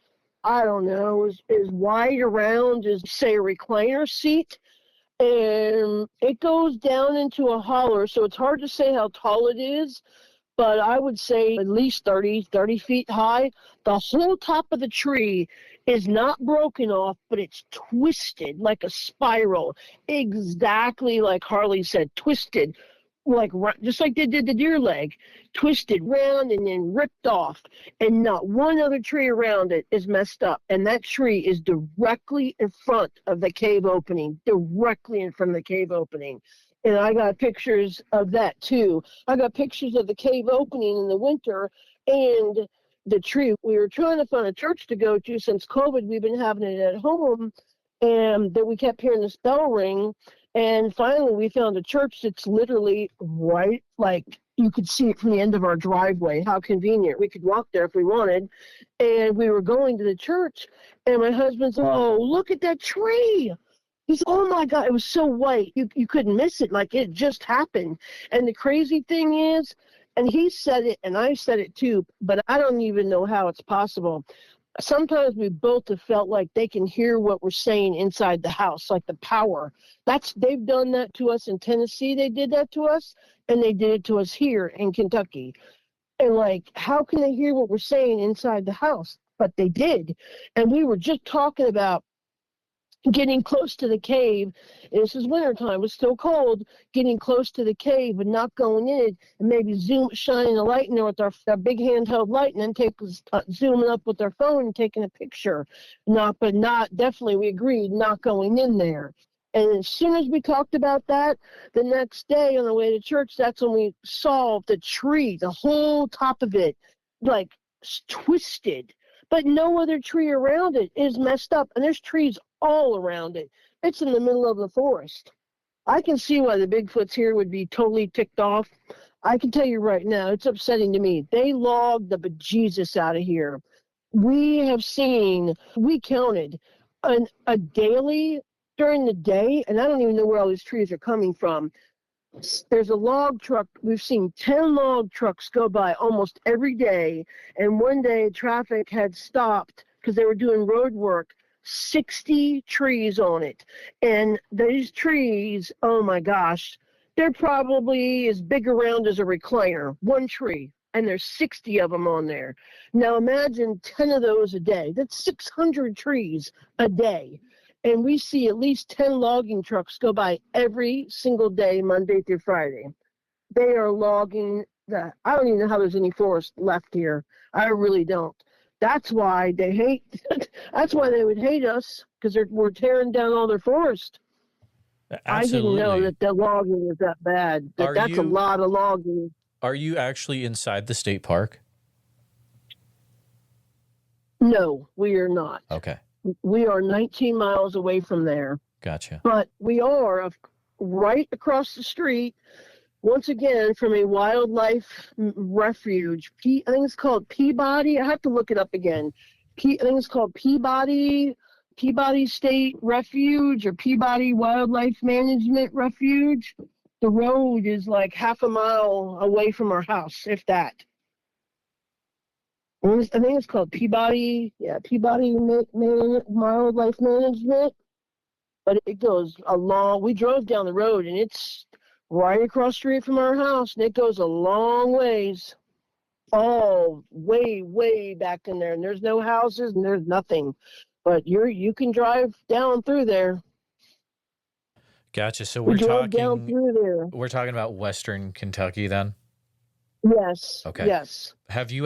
I don't know, as wide around as, say, a recliner seat. And it goes down into a holler, so it's hard to say how tall it is, but I would say at least 30 feet high. The whole top of the tree is not broken off, but it's twisted like a spiral, exactly like Harley said, twisted, like just like they did the deer leg, twisted round and then ripped off, and not one other tree around it is messed up. And that tree is directly in front of the cave opening, directly in front of the cave opening. And I got pictures of that too. I got pictures of the cave opening in the winter and the tree. We were trying to find a church to go to since COVID. We've been having it at home, and that we kept hearing this bell ring. And finally, we found a church that's literally right, like you could see it from the end of our driveway. How convenient. We could walk there if we wanted. And we were going to the church, and my husband's, oh, look at that tree. He's, oh my God, it was so white. You couldn't miss it. Like it just happened. And the crazy thing is, and he said it, and I said it too, but I don't even know how it's possible. Sometimes we both have felt like they can hear what we're saying inside the house, like the power. They've done that to us in Tennessee. They did that to us, and they did it to us here in Kentucky. And like, how can they hear what we're saying inside the house? But they did. And we were just talking about getting close to the cave. This is wintertime. It was still cold. Getting close to the cave and not going in it, and maybe shining a light in there with our big handheld light, and then zooming up with our phone and taking a picture. Definitely, we agreed not going in there. And as soon as we talked about that, the next day on the way to church, that's when we saw the tree, the whole top of it, like twisted. But no other tree around it is messed up. And there's trees all around it. It's in the middle of the forest. I can see why the Bigfoots here would be totally ticked off. I can tell you right now, it's upsetting to me. They logged the bejesus out of here. We counted a daily during the day, and I don't even know where all these trees are coming from. There's a log truck. We've seen 10 log trucks go by almost every day. And one day traffic had stopped because they were doing road work, 60 trees on it. And these trees, oh my gosh, they're probably as big around as a recliner, one tree. And there's 60 of them on there. Now imagine 10 of those a day. That's 600 trees a day. And we see at least 10 logging trucks go by every single day, Monday through Friday. They are logging I don't even know how there's any forest left here. I really don't. That's why that's why they would hate us, because we're tearing down all their forest.
Absolutely.
I didn't know that the logging was that bad. That's a lot of logging.
Are you actually inside the state park?
No, we are not.
Okay.
We are 19 miles away from there.
Gotcha.
But we are right across the street, once again, from a wildlife refuge. I think it's called Peabody. I have to look it up again. I think it's called Peabody State Refuge or Peabody Wildlife Management Refuge. The road is like half a mile away from our house, if that. I think it's called Peabody Wildlife Management. But it goes we drove down the road, and it's right across the street from our house, and it goes a long ways. All way, way back in there. And there's no houses, and there's nothing. But you can drive down through there.
Gotcha. So we're
talking
about Western Kentucky then?
Yes.
Okay.
Yes.
Have you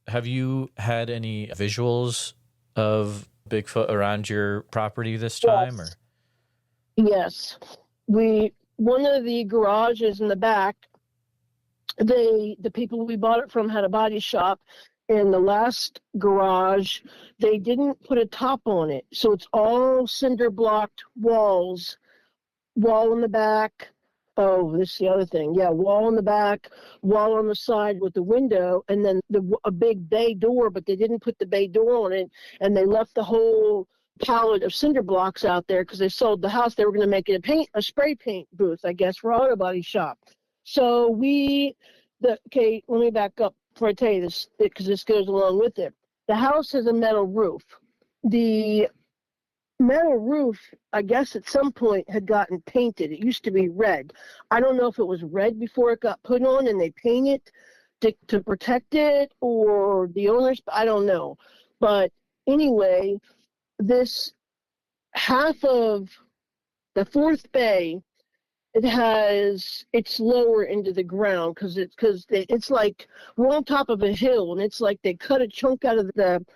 have you had any visuals of Bigfoot around your property this time?
Yes. One of the garages in the back, the people we bought it from had a body shop. In the last garage, they didn't put a top on it. So it's all cinder blocked walls, wall in the back, Oh, this is the other thing. Yeah, wall in the back, wall on the side with the window, and then a big bay door, but they didn't put the bay door on it, and they left the whole pallet of cinder blocks out there because they sold the house. They were going to make it a spray paint booth, I guess, for auto body shop. So okay, let me back up before I tell you this, because this goes along with it. The house has a metal roof. The metal roof, I guess at some point had gotten painted. It used to be red. I don't know if it was red before it got put on and they paint it to protect it, or the owners, I don't know. But anyway, this half of the fourth bay, it's lower into the ground because it's like we're on top of a hill, and it's like they cut a chunk out of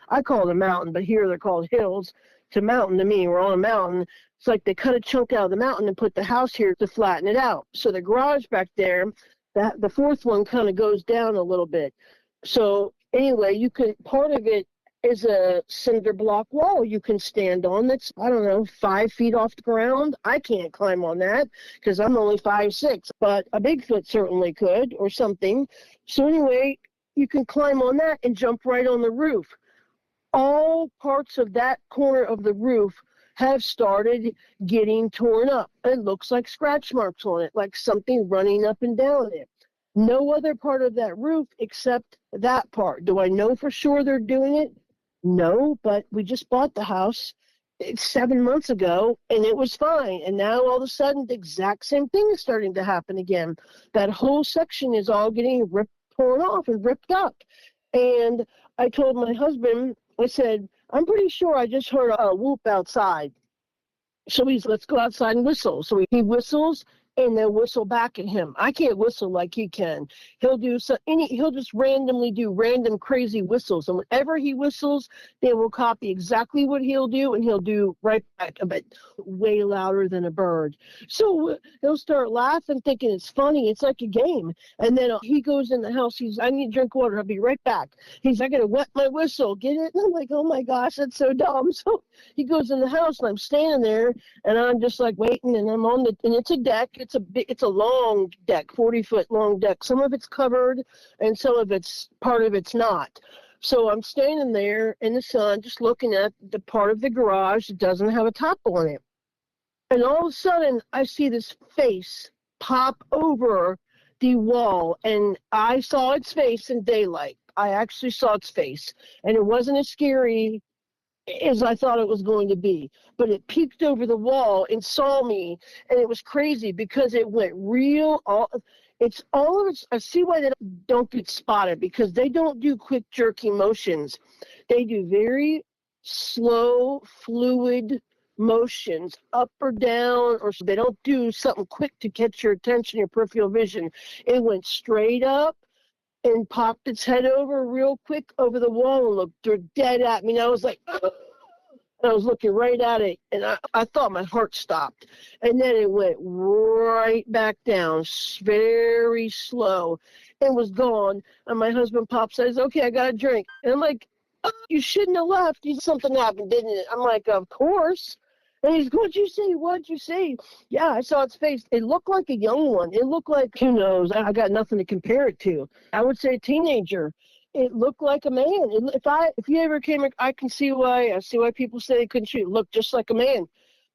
I call it a mountain, but here they're called hills. It's a mountain to me. We're on a mountain. It's like they cut a chunk out of the mountain and put the house here to flatten it out. So the garage back there, the fourth one kind of goes down a little bit. So anyway, part of it is a cinder block wall you can stand on that's, I don't know, 5 feet off the ground. I can't climb on that because I'm only 5'6", but a Bigfoot certainly could, or something. So anyway, you can climb on that and jump right on the roof. All parts of that corner of the roof have started getting torn up. It looks like scratch marks on it, like something running up and down it. No other part of that roof except that part. Do I know for sure they're doing it? No, but we just bought the house 7 months ago, and it was fine. And now all of a sudden, the exact same thing is starting to happen again. That whole section is all getting torn off and ripped up. And I told my husband, I said, I'm pretty sure I just heard a whoop outside. So let's go outside and whistle. So he whistles, and they'll whistle back at him. I can't whistle like he can. He'll just randomly do random crazy whistles, and whenever he whistles, they will copy exactly what he'll do, and he'll do right back, but way louder than a bird. So he'll start laughing, thinking it's funny. It's like a game. And then he goes in the house. I need to drink water. I'll be right back. I gotta wet my whistle. Get it? And I'm like, oh my gosh, that's so dumb. So he goes in the house, and I'm standing there, and I'm just like waiting, and and it's a deck. It's a long deck, 40-foot long deck. Some of it's covered, and part of it's not. So I'm standing there in the sun, just looking at the part of the garage that doesn't have a top on it. And all of a sudden, I see this face pop over the wall, and I saw its face in daylight. I actually saw its face, and it wasn't as scary as I thought it was going to be. But it peeked over the wall and saw me, and it was crazy because it went I see why they don't get spotted, because they don't do quick jerky motions. They do very slow, fluid motions, up or down, or they don't do something quick to catch your attention, your peripheral vision. It went straight up and popped its head over real quick over the wall and looked dead at me. And I was like, and I was looking right at it, and I thought my heart stopped. And then it went right back down, very slow, and was gone. And my husband pops says, okay, I got a drink. And I'm like, oh, you shouldn't have left. Something happened, didn't it? I'm like, of course. And he's, what'd you see? What'd you see? Yeah, I saw its face. It looked like a young one. It looked like, who knows? I got nothing to compare it to. I would say a teenager. It looked like a man. If you ever came, I see why people say they couldn't shoot. It looked just like a man,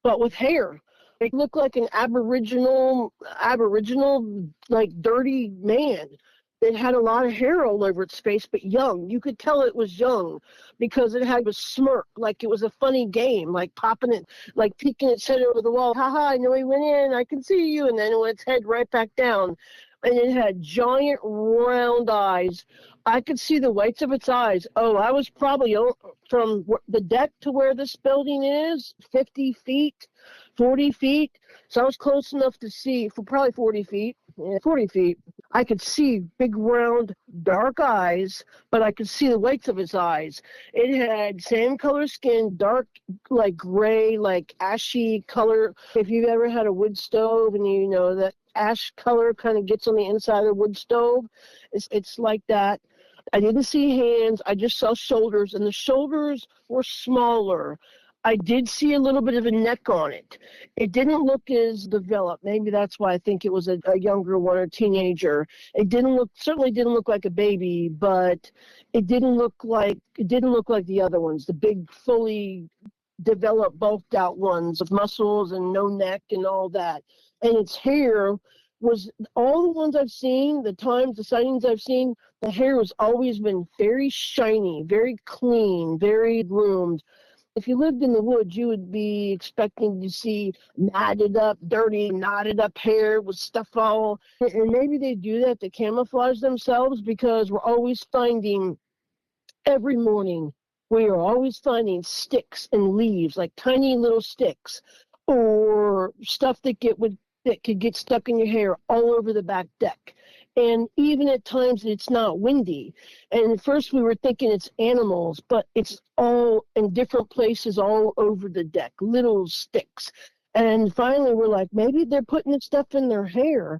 but with hair. It looked like an aboriginal, like dirty man that had a lot of hair all over its face, but young. You could tell it was young because it had a smirk, like it was a funny game, like popping it, like peeking its head over the wall. Ha ha, I know he went in, I can see you. And then it went its head right back down. And it had giant round eyes. I could see the whites of its eyes. Oh, I was probably from the deck to where this building is, 50 feet, 40 feet. So I was close enough to see, for probably 40 feet. Yeah, 40 feet. I could see big, round, dark eyes, but I could see the whites of his eyes. It had same color skin, dark, like gray, like ashy color. If you've ever had a wood stove and you know that ash color kind of gets on the inside of the wood stove, it's like that. I didn't see hands. I just saw shoulders, and the shoulders were smaller. I did see a little bit of a neck on it. It didn't look as developed. Maybe that's why I think it was a younger one or teenager. Certainly didn't look like a baby, but it didn't look like the other ones, the big, fully developed, bulked out ones with muscles and no neck and all that. And its hair was, all the ones I've seen, the sightings I've seen, the hair has always been very shiny, very clean, very groomed. If you lived in the woods, you would be expecting to see dirty, knotted up hair with stuff all. And maybe they do that to camouflage themselves, because we're always finding, every morning, we are always finding sticks and leaves, like tiny little sticks, or stuff that could get stuck in your hair all over the back deck. And even at times it's not windy. And at first we were thinking it's animals, but it's all in different places all over the deck, little sticks. And finally we're like, maybe they're putting this stuff in their hair.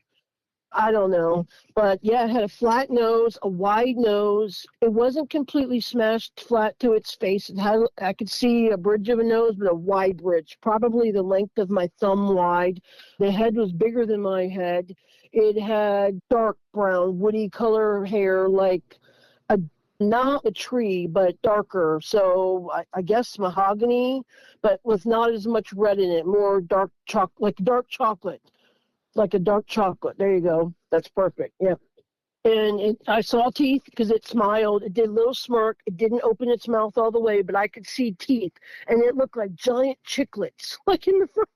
I don't know. But yeah, it had a flat nose, a wide nose. It wasn't completely smashed flat to its face. I could see a bridge of a nose, but a wide bridge, probably the length of my thumb wide. The head was bigger than my head. It had dark brown, woody color hair, like not a tree, but darker. So I guess mahogany, but with not as much red in it, more dark chocolate, like dark chocolate. Like a dark chocolate. There you go. That's perfect. Yeah. And I saw teeth because it smiled. It did a little smirk. It didn't open its mouth all the way, but I could see teeth. And it looked like giant chiclets. Like in the front,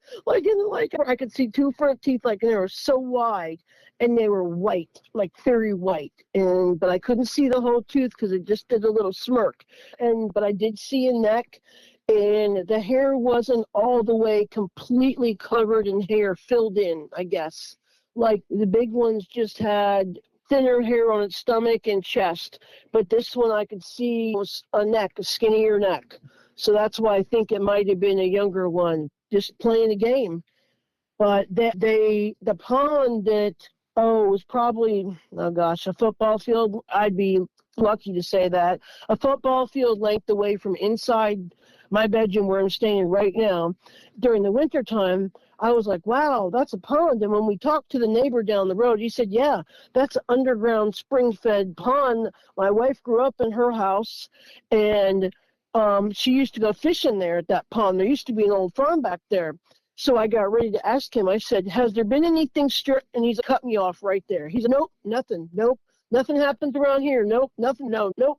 I could see two front teeth, like, and they were so wide. And they were white, like very white. But I couldn't see the whole tooth because it just did a little smirk. But I did see a neck. And the hair wasn't all the way completely covered in hair, filled in, I guess. Like the big ones just had thinner hair on its stomach and chest. But this one I could see was a skinnier neck. So that's why I think it might have been a younger one, just playing a game. But the pond was probably, a football field. I'd be lucky to say that. A football field length away from inside my bedroom where I'm staying right now. During the wintertime, I was like, wow, that's a pond. And when we talked to the neighbor down the road, he said, yeah, that's an underground spring-fed pond. My wife grew up in her house, and she used to go fishing there at that pond. There used to be an old farm back there. So I got ready to ask him. I said, has there been anything strict? And he's cut me off right there. He said, nope, nothing. Nope, nothing happens around here. Nope, nothing. No, nope.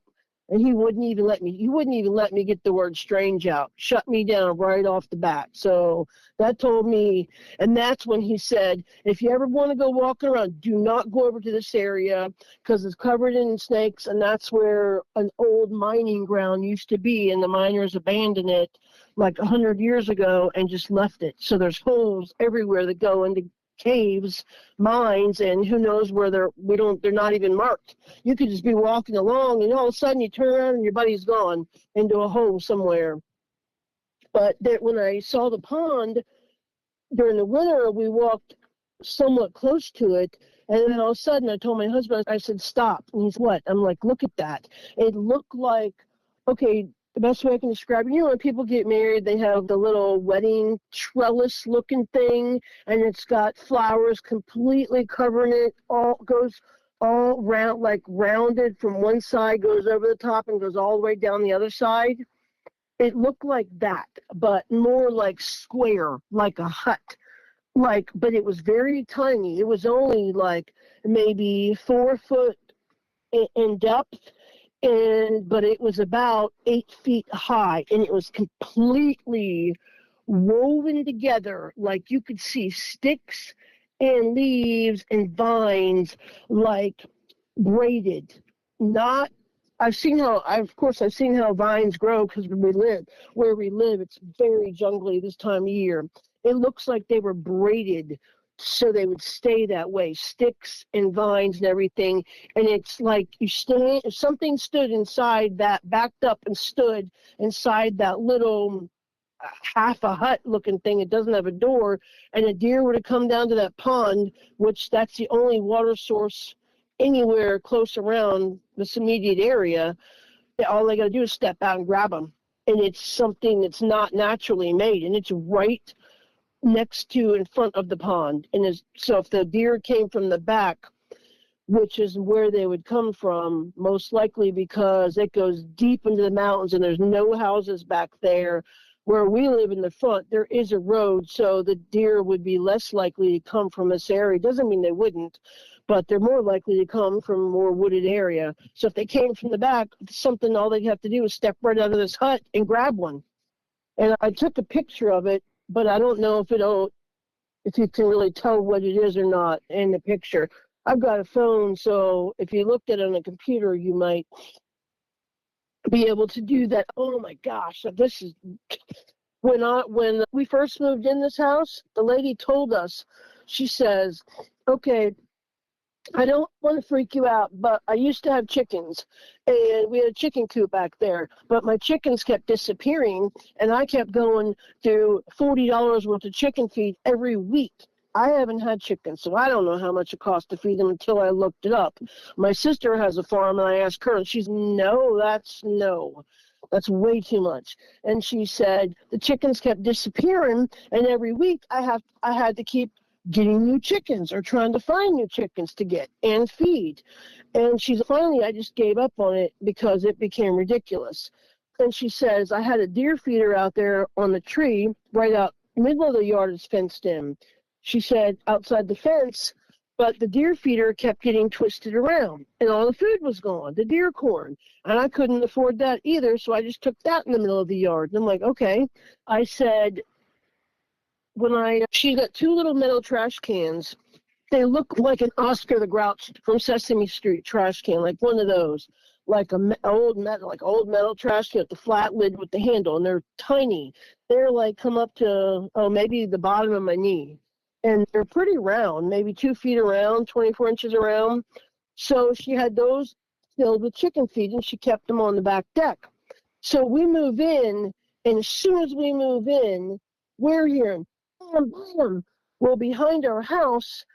And he wouldn't even let me get the word strange out. Shut me down right off the bat. So that told me, and that's when he said, if you ever want to go walking around, do not go over to this area because it's covered in snakes, and that's where an old mining ground used to be, and the miners abandoned it like 100 years ago and just left it. So there's holes everywhere that go into caves, mines, and who knows where they're not even marked. You could just be walking along and all of a sudden you turn around and your buddy's gone into a hole somewhere. But when I saw the pond during the winter, we walked somewhat close to it, and then all of a sudden I told my husband, I said, stop. And he's, what? I'm like, look at that. It looked like, okay, the best way I can describe it, when people get married, they have the little wedding trellis looking thing, and it's got flowers completely covering it, goes all round, like rounded from one side, goes over the top and goes all the way down the other side. It looked like that, but more like square, like a hut. But it was very tiny. It was only like maybe 4 foot in depth, but it was about 8 feet high, and it was completely woven together. Like you could see sticks and leaves and vines, like braided. I've seen how vines grow, because where we live, it's very jungly this time of year. It looks like they were braided so they would stay that way, sticks and vines and everything. And it's like if something stood inside that, backed up and stood inside that little half a hut looking thing, it doesn't have a door, and a deer were to come down to that pond, which that's the only water source anywhere close around this immediate area, all they got to do is step out and grab them. and it's something that's not naturally made, and it's right next to in front of the pond. And so if the deer came from the back, which is where they would come from, most likely because it goes deep into the mountains and there's no houses back there. Where we live in the front, there is a road, so the deer would be less likely to come from this area. Doesn't mean they wouldn't, but they're more likely to come from a more wooded area. So if they came from the back, all they'd have to do is step right out of this hut and grab one. And I took a picture of it, but I don't know if you can really tell what it is or not in the picture. I've got a phone, so if you looked at it on a computer, you might be able to do that. Oh my gosh, this is when we first moved in this house, the lady told us, she says, okay, I don't want to freak you out, but I used to have chickens, and we had a chicken coop back there, but my chickens kept disappearing, and I kept going through $40 worth of chicken feed every week. I haven't had chickens, so I don't know how much it costs to feed them until I looked it up. My sister has a farm, and I asked her, and she's, no, that's way too much. And she said the chickens kept disappearing, and every week I had to keep getting new chickens or trying to find new chickens to get and feed. And finally, I just gave up on it because it became ridiculous. And she says, I had a deer feeder out there on the tree right out middle of the yard is fenced in. She said outside the fence, but the deer feeder kept getting twisted around and all the food was gone, the deer corn. And I couldn't afford that either, so I just took that in the middle of the yard. And I'm like, okay. I said, she got 2 little metal trash cans. They look like an Oscar the Grouch from Sesame Street trash can, like one of those, like old metal trash can with the flat lid with the handle, and they're tiny. They're like come up to maybe the bottom of my knee. And they're pretty round, maybe 2 feet around, 24 inches around. So she had those filled with chicken feed, and she kept them on the back deck. So we move in, and as soon as we move in, we're hearing, bam, bam. Well, behind our house,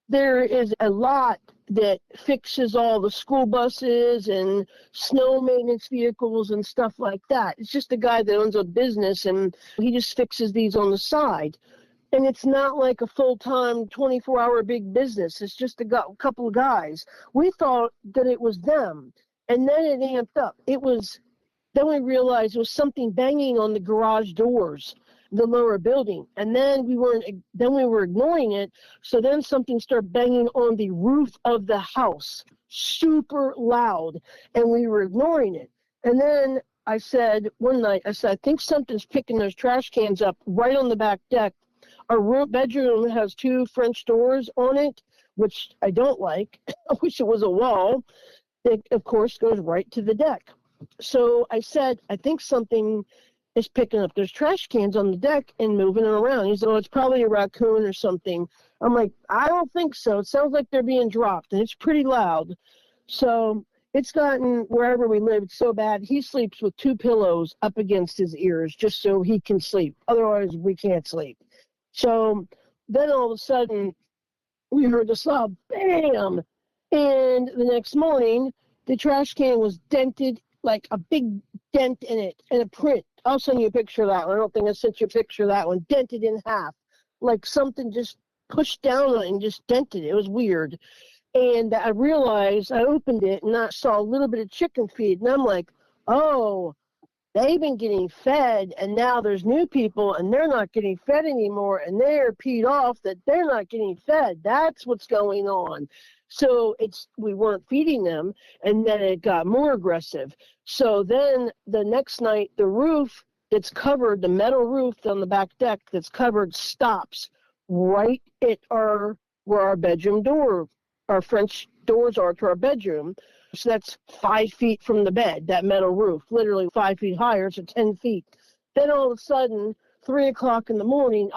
there is a lot that fixes all the school buses and snow maintenance vehicles and stuff like that. It's just a guy that owns a business, and he just fixes these on the side. And it's not like a full-time 24-hour big business. It's just a couple of guys. We thought that it was them. And then it amped up. Then we realized it was something banging on the garage doors, the lower building. And then we were ignoring it. So then something started banging on the roof of the house, super loud. And we were ignoring it. And then I said, one night, I think something's picking those trash cans up right on the back deck. Our bedroom has 2 French doors on it, which I don't like. I wish it was a wall. It, of course, goes right to the deck. So I said, I think something is picking up those trash cans on the deck and moving them around. He said, it's probably a raccoon or something. I'm like, I don't think so. It sounds like they're being dropped, and it's pretty loud. So it's gotten, wherever we live, it's so bad. He sleeps with 2 pillows up against his ears just so he can sleep. Otherwise, we can't sleep. So then all of a sudden, we heard the sob, bam! And the next morning, the trash can was dented, like a big dent in it, and a print. I'll send you a picture of that one. I don't think I sent you a picture of that one. Dented in half. Like something just pushed down on it and just dented it. It was weird. And I realized, I opened it, and I saw a little bit of chicken feed. And I'm like, oh, they've been getting fed, and now there's new people, and they're not getting fed anymore, and they're peed off that they're not getting fed. That's what's going on. So we weren't feeding them, and then it got more aggressive. So then the next night, the roof that's covered, the metal roof on the back deck that's covered, stops right at where our bedroom door, our French doors are to our bedroom. So that's 5 feet from the bed, that metal roof, literally 5 feet higher, so 10 feet. Then all of a sudden, 3 o'clock in the morning,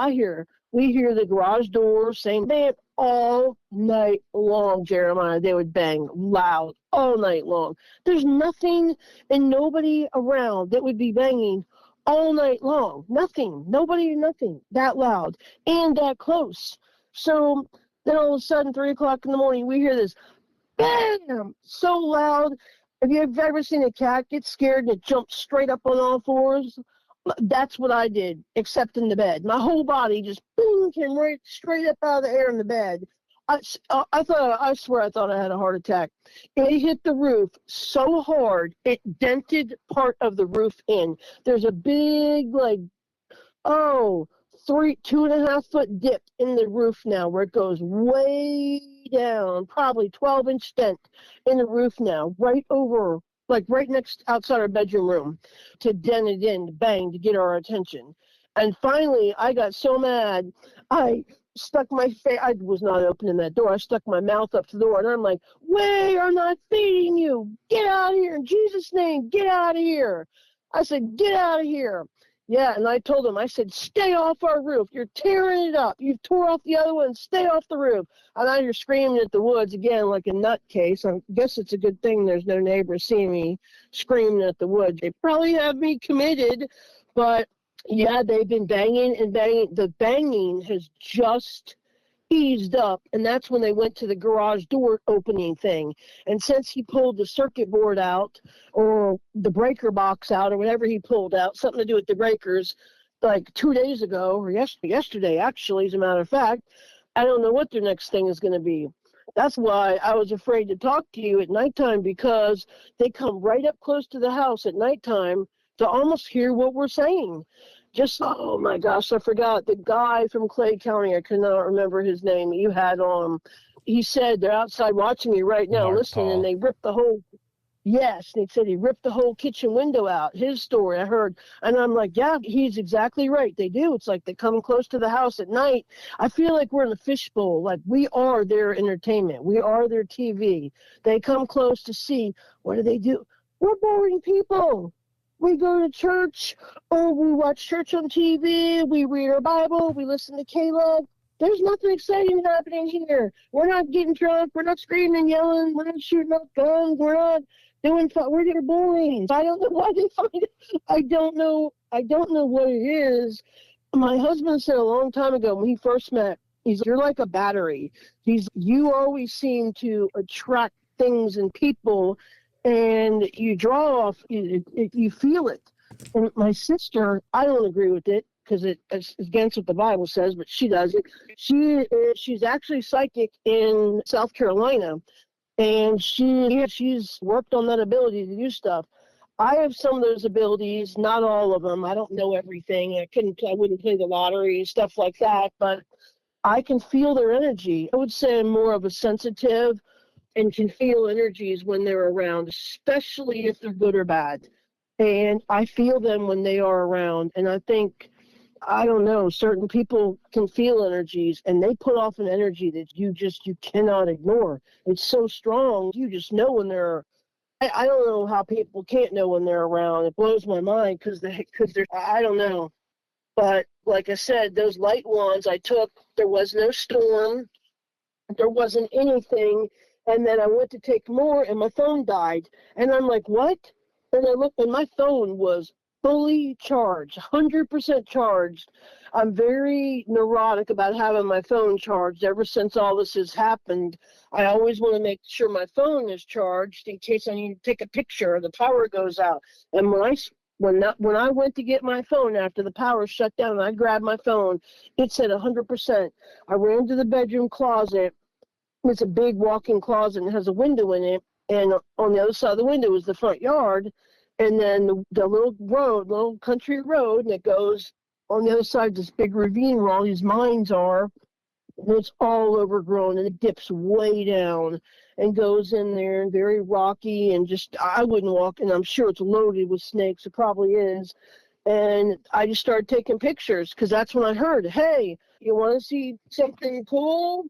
we hear the garage door saying, bam, all night long, Jeremiah. They would bang loud all night long. There's nothing and nobody around that would be banging all night long. Nothing. Nobody, nothing. That loud and that close. So then all of a sudden, 3 o'clock in the morning, we hear this bam, so loud. Have you ever seen a cat get scared and it jumps straight up on all fours? That's what I did, except in the bed. My whole body just boom, came right straight up out of the air in the bed. I swear I thought I had a heart attack. It hit the roof so hard, it dented part of the roof in. There's a big, like, 2.5 foot dip in the roof now where it goes way down, probably 12-inch dent in the roof now, right over, like right next outside our bedroom room, to dent it in, bang, to get our attention. And finally, I got so mad, I stuck my face, I was not opening that door, I stuck my mouth up to the door, and I'm like, "Wait, I'm not feeding you. Get out of here, in Jesus' name, get out of here." I said, "Get out of here." Yeah, and I told him, I said, "Stay off our roof. You're tearing it up. You tore off the other one. Stay off the roof." And now you're screaming at the woods again like a nutcase. I guess it's a good thing there's no neighbors seeing me screaming at the woods. They probably have me committed, but yeah, they've been banging and banging. The banging has just eased up, and that's when they went to the garage door opening thing. And since he pulled the circuit board out, or the breaker box out, or whatever he pulled out, something to do with the breakers, like 2 days ago, or yesterday actually, as a matter of fact, I don't know what their next thing is going to be. That's why I was afraid to talk to you at nighttime, because they come right up close to the house at nighttime to almost hear what we're saying. Just, oh my gosh, I forgot. The guy from Clay County, I cannot remember his name, you had on him. He said they're outside watching me right now, listening, and they ripped the whole, yes, they said he ripped the whole kitchen window out. His story, I heard. And I'm like, yeah, he's exactly right. They do. It's like they come close to the house at night. I feel like we're in a fishbowl. Like we are their entertainment. We are their TV. They come close to see, what do they do? We're boring people. We go to church, or we watch church on TV, we read our Bible, we listen to Caleb. There's nothing exciting happening here. We're not getting drunk, we're not screaming and yelling, we're not shooting up guns, we're not doing fun, we're getting boring. I don't know why they find it. I don't know what it is. My husband said a long time ago when he first met, you're like a battery. You always seem to attract things and people, and you draw off, you feel it. And my sister, I don't agree with it because it's against what the Bible says, but she does it. She's actually psychic in South Carolina, and she's worked on that ability to do stuff. I have some of those abilities, not all of them. I don't know everything. I wouldn't play the lottery, stuff like that, but I can feel their energy. I would say I'm more of a sensitive and can feel energies when they're around, especially if they're good or bad. And I feel them when they are around. And I think, I don't know, certain people can feel energies, and they put off an energy that you cannot ignore. It's so strong. You just know when they're, I don't know how people can't know when they're around. It blows my mind because they're, I don't know. But like I said, those light ones I took, there was no storm. There wasn't anything. And then I went to take more, and my phone died. And I'm like, what? And I looked, and my phone was fully charged, 100% charged. I'm very neurotic about having my phone charged. Ever since all this has happened, I always want to make sure my phone is charged in case I need to take a picture or the power goes out. And when I went to get my phone after the power shut down, and I grabbed my phone, it said 100%. I ran to the bedroom closet. It's a big walk-in closet and has a window in it, and on the other side of the window is the front yard, and then the little country road, and it goes on the other side, this big ravine where all these mines are, and it's all overgrown, and it dips way down and goes in there, and very rocky, and just, I wouldn't walk, and I'm sure it's loaded with snakes, it probably is. And I just started taking pictures, because that's when I heard, hey, you want to see something cool?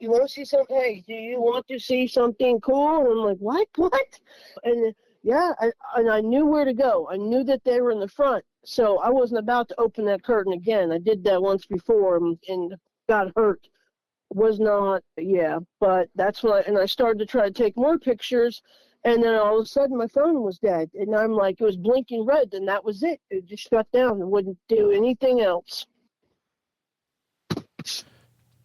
You want to see something? Hey, do you want to see something cool? And I'm like, what? And yeah, and I knew where to go. I knew that they were in the front, so I wasn't about to open that curtain again. I did that once before and got hurt. Was not, yeah, but that's what, and I started to try to take more pictures, and then all of a sudden my phone was dead, and I'm like, it was blinking red, and that was it. It just shut down and wouldn't do anything else.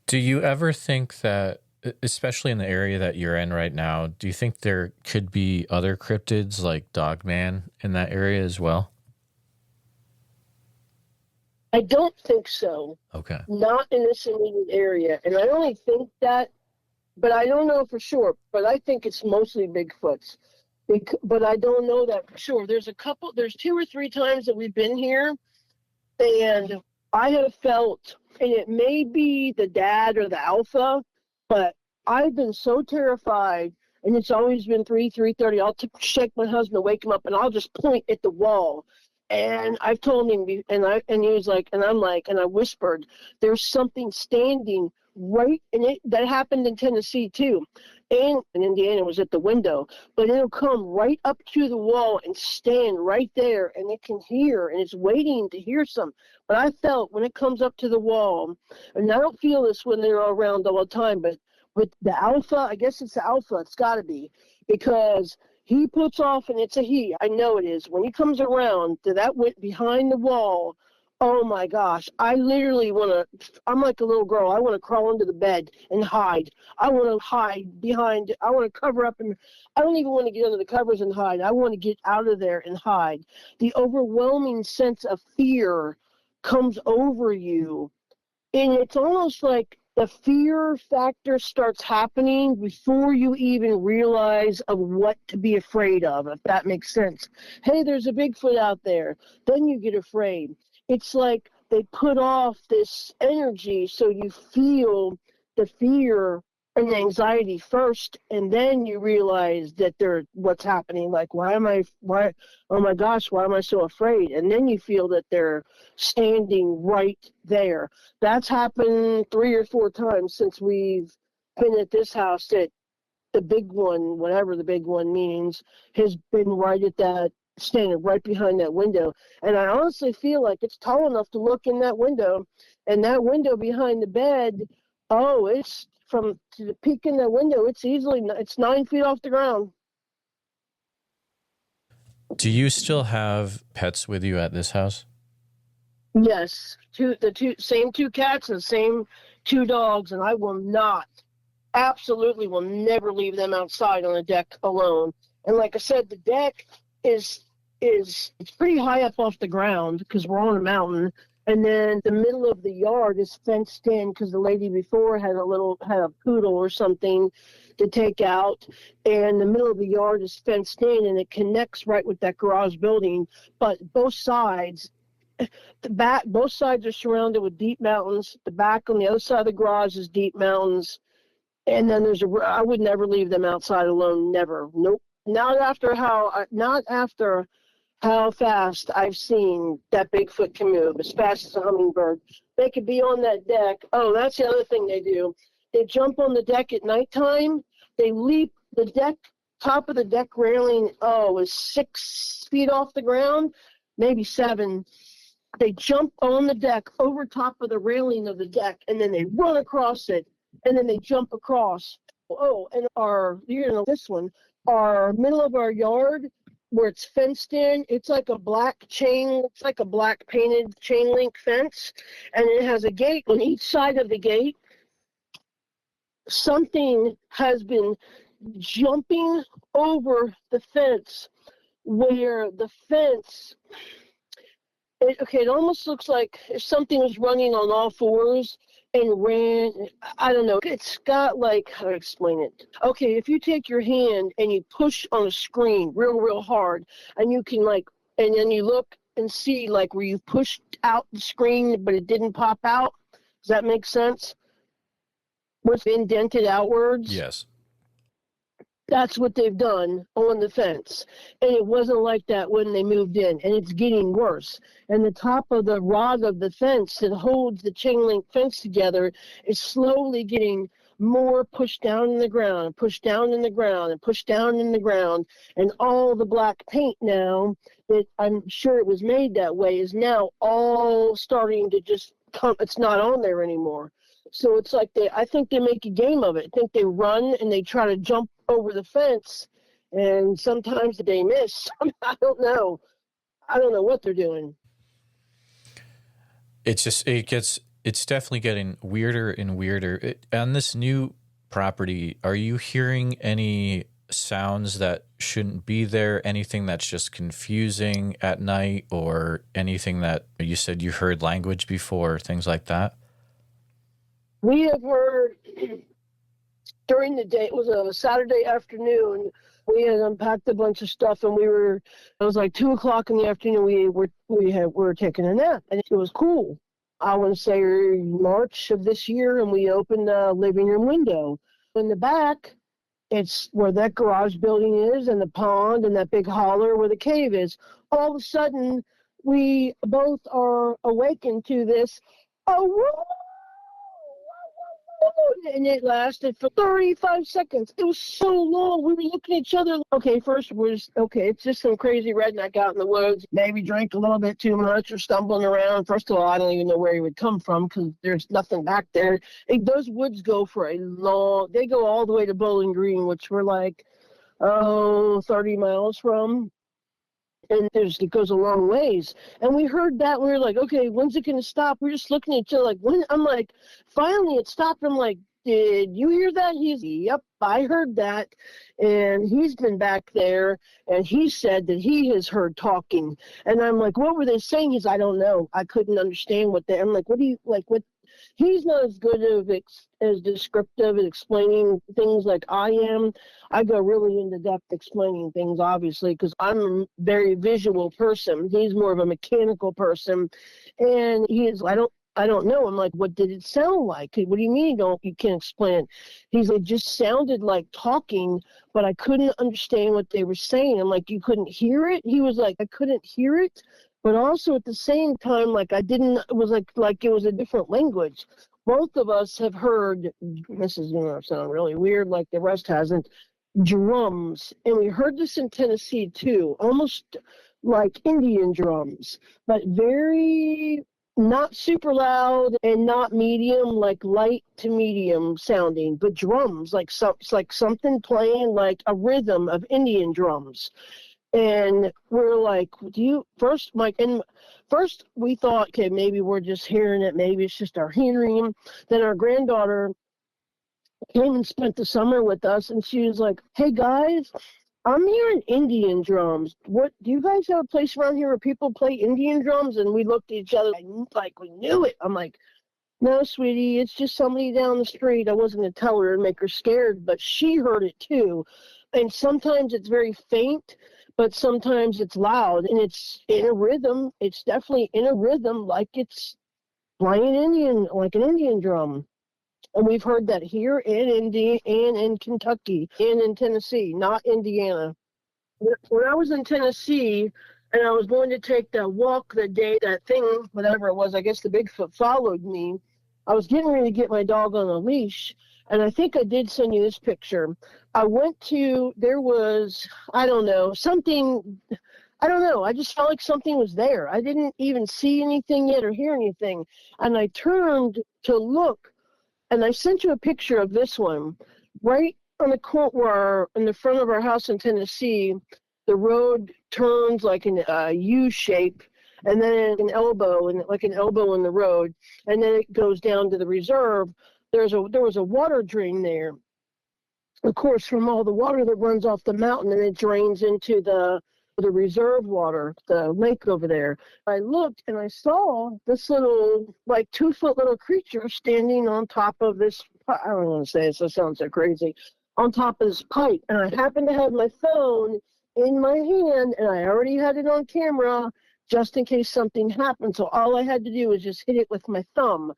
Do you ever think that especially in the area that you're in right now, do you think there could be other cryptids like Dogman in that area as well?
I don't think so.
Okay.
Not in this immediate area. And I only think that, but I don't know for sure. But I think it's mostly Bigfoots. But I don't know that for sure. There's 2 or 3 times that we've been here, and I have felt, and it may be the dad or the alpha, but I've been so terrified, and it's always been 3:30. I'll shake my husband, wake him up, and I'll just point at the wall. And I've told him, and he was like, and I'm like, and I whispered, there's something standing right, and that happened in Tennessee too, and in Indiana was at the window, but it'll come right up to the wall and stand right there, and it can hear, and it's waiting to hear some. But I felt when it comes up to the wall, and I don't feel this when they're around all the time, but with the alpha, I guess it's the alpha, it's got to be, because he puts off, and it's a he, I know it is, when he comes around to that behind the wall, oh my gosh, I literally I'm like a little girl, I want to crawl into the bed and hide. I want to hide behind, I want to cover up, and I don't even want to get under the covers and hide. I want to get out of there and hide. The overwhelming sense of fear comes over you, and it's almost like the fear factor starts happening before you even realize of what to be afraid of, if that makes sense. Hey, there's a Bigfoot out there. Then you get afraid. It's like they put off this energy so you feel the fear and the anxiety first, and then you realize that what's happening. Like, oh my gosh, why am I so afraid? And then you feel that they're standing right there. That's happened 3 or 4 times since we've been at this house, that the big one, whatever the big one means, has been right at that, standing right behind that window. And I honestly feel like it's tall enough to look in that window, and that window behind the bed, it's from to the peak in that window, it's 9 feet off the ground.
Do you still have pets with you at this house?
Yes, the same 2 cats and the same 2 dogs, and I absolutely will never leave them outside on the deck alone. And like I said, the deck it's pretty high up off the ground because we're on a mountain, and then the middle of the yard is fenced in because the lady before had a poodle or something to take out, and the middle of the yard is fenced in, and it connects right with that garage building. But both sides are surrounded with deep mountains. The back on the other side of the garage is deep mountains, and then I would never leave them outside alone, never. Nope. Not after how fast I've seen that Bigfoot can move, as fast as a hummingbird. They could be on that deck. Oh, that's the other thing they do. They jump on the deck at nighttime. They leap the deck, top of the deck railing, is 6 feet off the ground, maybe 7. They jump on the deck over top of the railing of the deck, and then they run across it, and then they jump across. And this one, our middle of our yard, where it's fenced in, it's like a black painted chain link fence, and it has a gate on each side of the gate. Something has been jumping over the fence, where the fence, it almost looks like if something was running on all 4s and ran. I don't know. It's got how to explain it. Okay, if you take your hand and you push on a screen real hard, and you can and then you look and see where you pushed out the screen but it didn't pop out. Does that make sense? Where it's indented outwards?
Yes.
That's what they've done on the fence. And it wasn't like that when they moved in, and it's getting worse. And the top of the rod of the fence that holds the chain link fence together is slowly getting more pushed down in the ground, and pushed down in the ground, and pushed down in the ground. And all the black paint now, that I'm sure it was made that way, is now all starting to just come. It's not on there anymore. So it's like I think they make a game of it. I think they run and they try to jump over the fence, and sometimes they miss. I don't know what they're doing.
It's definitely getting weirder and weirder. On this new property, are you hearing any sounds that shouldn't be there? Anything that's just confusing at night, or anything that you said you heard language before, things like that?
We have heard during the day. It was a Saturday afternoon. We had unpacked a bunch of stuff, and it was like 2:00 in the afternoon. We were taking a nap, and it was cool. I want to say March of this year, and we opened the living room window. In the back, it's where that garage building is, and the pond, and that big holler where the cave is. All of a sudden, we both are awakened to this, oh, whoa! And it lasted for 35 seconds. It was so long. We were looking at each other. Okay, first it's just some crazy redneck out in the woods. Maybe drank a little bit too much or stumbling around. First of all, I don't even know where he would come from because there's nothing back there. Those woods go they go all the way to Bowling Green, which we're like, 30 miles from. And it goes a long ways. And we heard that, and we were like, okay, when's it going to stop? We're just looking at each other like, when? I'm like, finally it stopped. I'm like, did you hear that? Yep, I heard that. And he's been back there, and he said that he has heard talking. And I'm like, what were they saying? I don't know. I couldn't understand I'm like, what do you, like, what? He's not as good as descriptive and explaining things like I am. I go really into depth explaining things, obviously, because I'm a very visual person. He's more of a mechanical person, and I don't know. I'm like, what did it sound like? What do you mean you can't explain it? It just sounded like talking, but I couldn't understand what they were saying. I'm like, you couldn't hear it? He was like, I couldn't hear it. But also at the same time, like it was like it was a different language. Both of us have heard, this is going to sound really weird, like the rest hasn't, drums. And we heard this in Tennessee too, almost like Indian drums, but very not super loud and not medium, like light to medium sounding, but drums, like something playing like a rhythm of Indian drums. And we're like, first we thought, okay, maybe we're just hearing it. Maybe it's just our hearing. Then our granddaughter came and spent the summer with us, and she was like, hey guys, I'm hearing Indian drums. What, do you guys have a place around here where people play Indian drums? And we looked at each other like we knew it. I'm like, no, sweetie, it's just somebody down the street. I wasn't going to tell her and make her scared, but she heard it too. And sometimes it's very faint, but sometimes it's loud, and it's in a rhythm. It's definitely in a rhythm, like it's playing like an Indian drum. And we've heard that here in India and in Kentucky and in Tennessee, not Indiana. When I was in Tennessee and I was going to take that walk the day that thing, whatever it was, I guess the Bigfoot followed me, I was getting ready to get my dog on a leash. And I think I did send you this picture. There was, I don't know, I just felt like something was there. I didn't even see anything yet or hear anything. And I turned to look, and I sent you a picture of this one. Right on the corner, in the front of our house in Tennessee, the road turns like a U shape, and then like an elbow in the road, and then it goes down to the reserve. There was a water drain there, of course, from all the water that runs off the mountain, and it drains into the reserve water, the lake over there. I looked and I saw this little, like 2-foot little creature standing on top of this, I don't want to say it, so it sounds so crazy, on top of this pipe. And I happened to have my phone in my hand, and I already had it on camera just in case something happened. So all I had to do was just hit it with my thumb.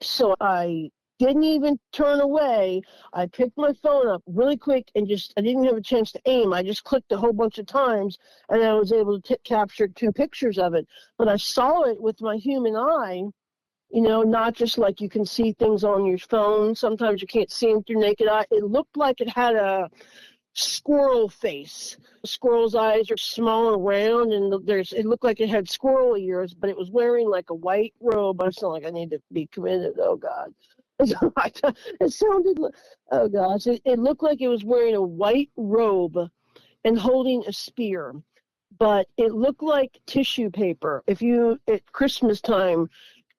So I didn't even turn away. I picked my phone up really quick and I didn't have a chance to aim. I just clicked a whole bunch of times, and I was able to capture 2 pictures of it. But I saw it with my human eye, not just like you can see things on your phone. Sometimes you can't see them through naked eye. It looked like it had a squirrel face. Squirrel's eyes are small and round, and it looked like it had squirrel ears, but it was wearing like a white robe. I sound like I need to be committed. Oh, God. It sounded, oh gosh, it looked like it was wearing a white robe and holding a spear, but it looked like tissue paper. If you, at Christmas time,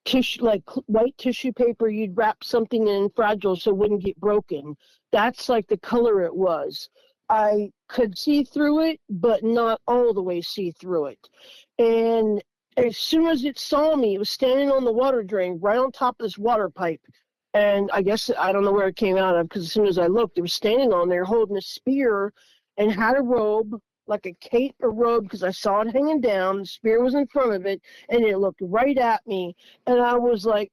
tissue, like white tissue paper you'd wrap something in fragile so it wouldn't get broken. That's like the color it was. I could see through it, but not all the way see through it. And as soon as it saw me, it was standing on the water drain right on top of this water pipe. And I guess, I don't know where it came out of, because as soon as I looked, it was standing on there holding a spear and had a robe, like a cape or robe, because I saw it hanging down. The spear was in front of it, and it looked right at me. And I was like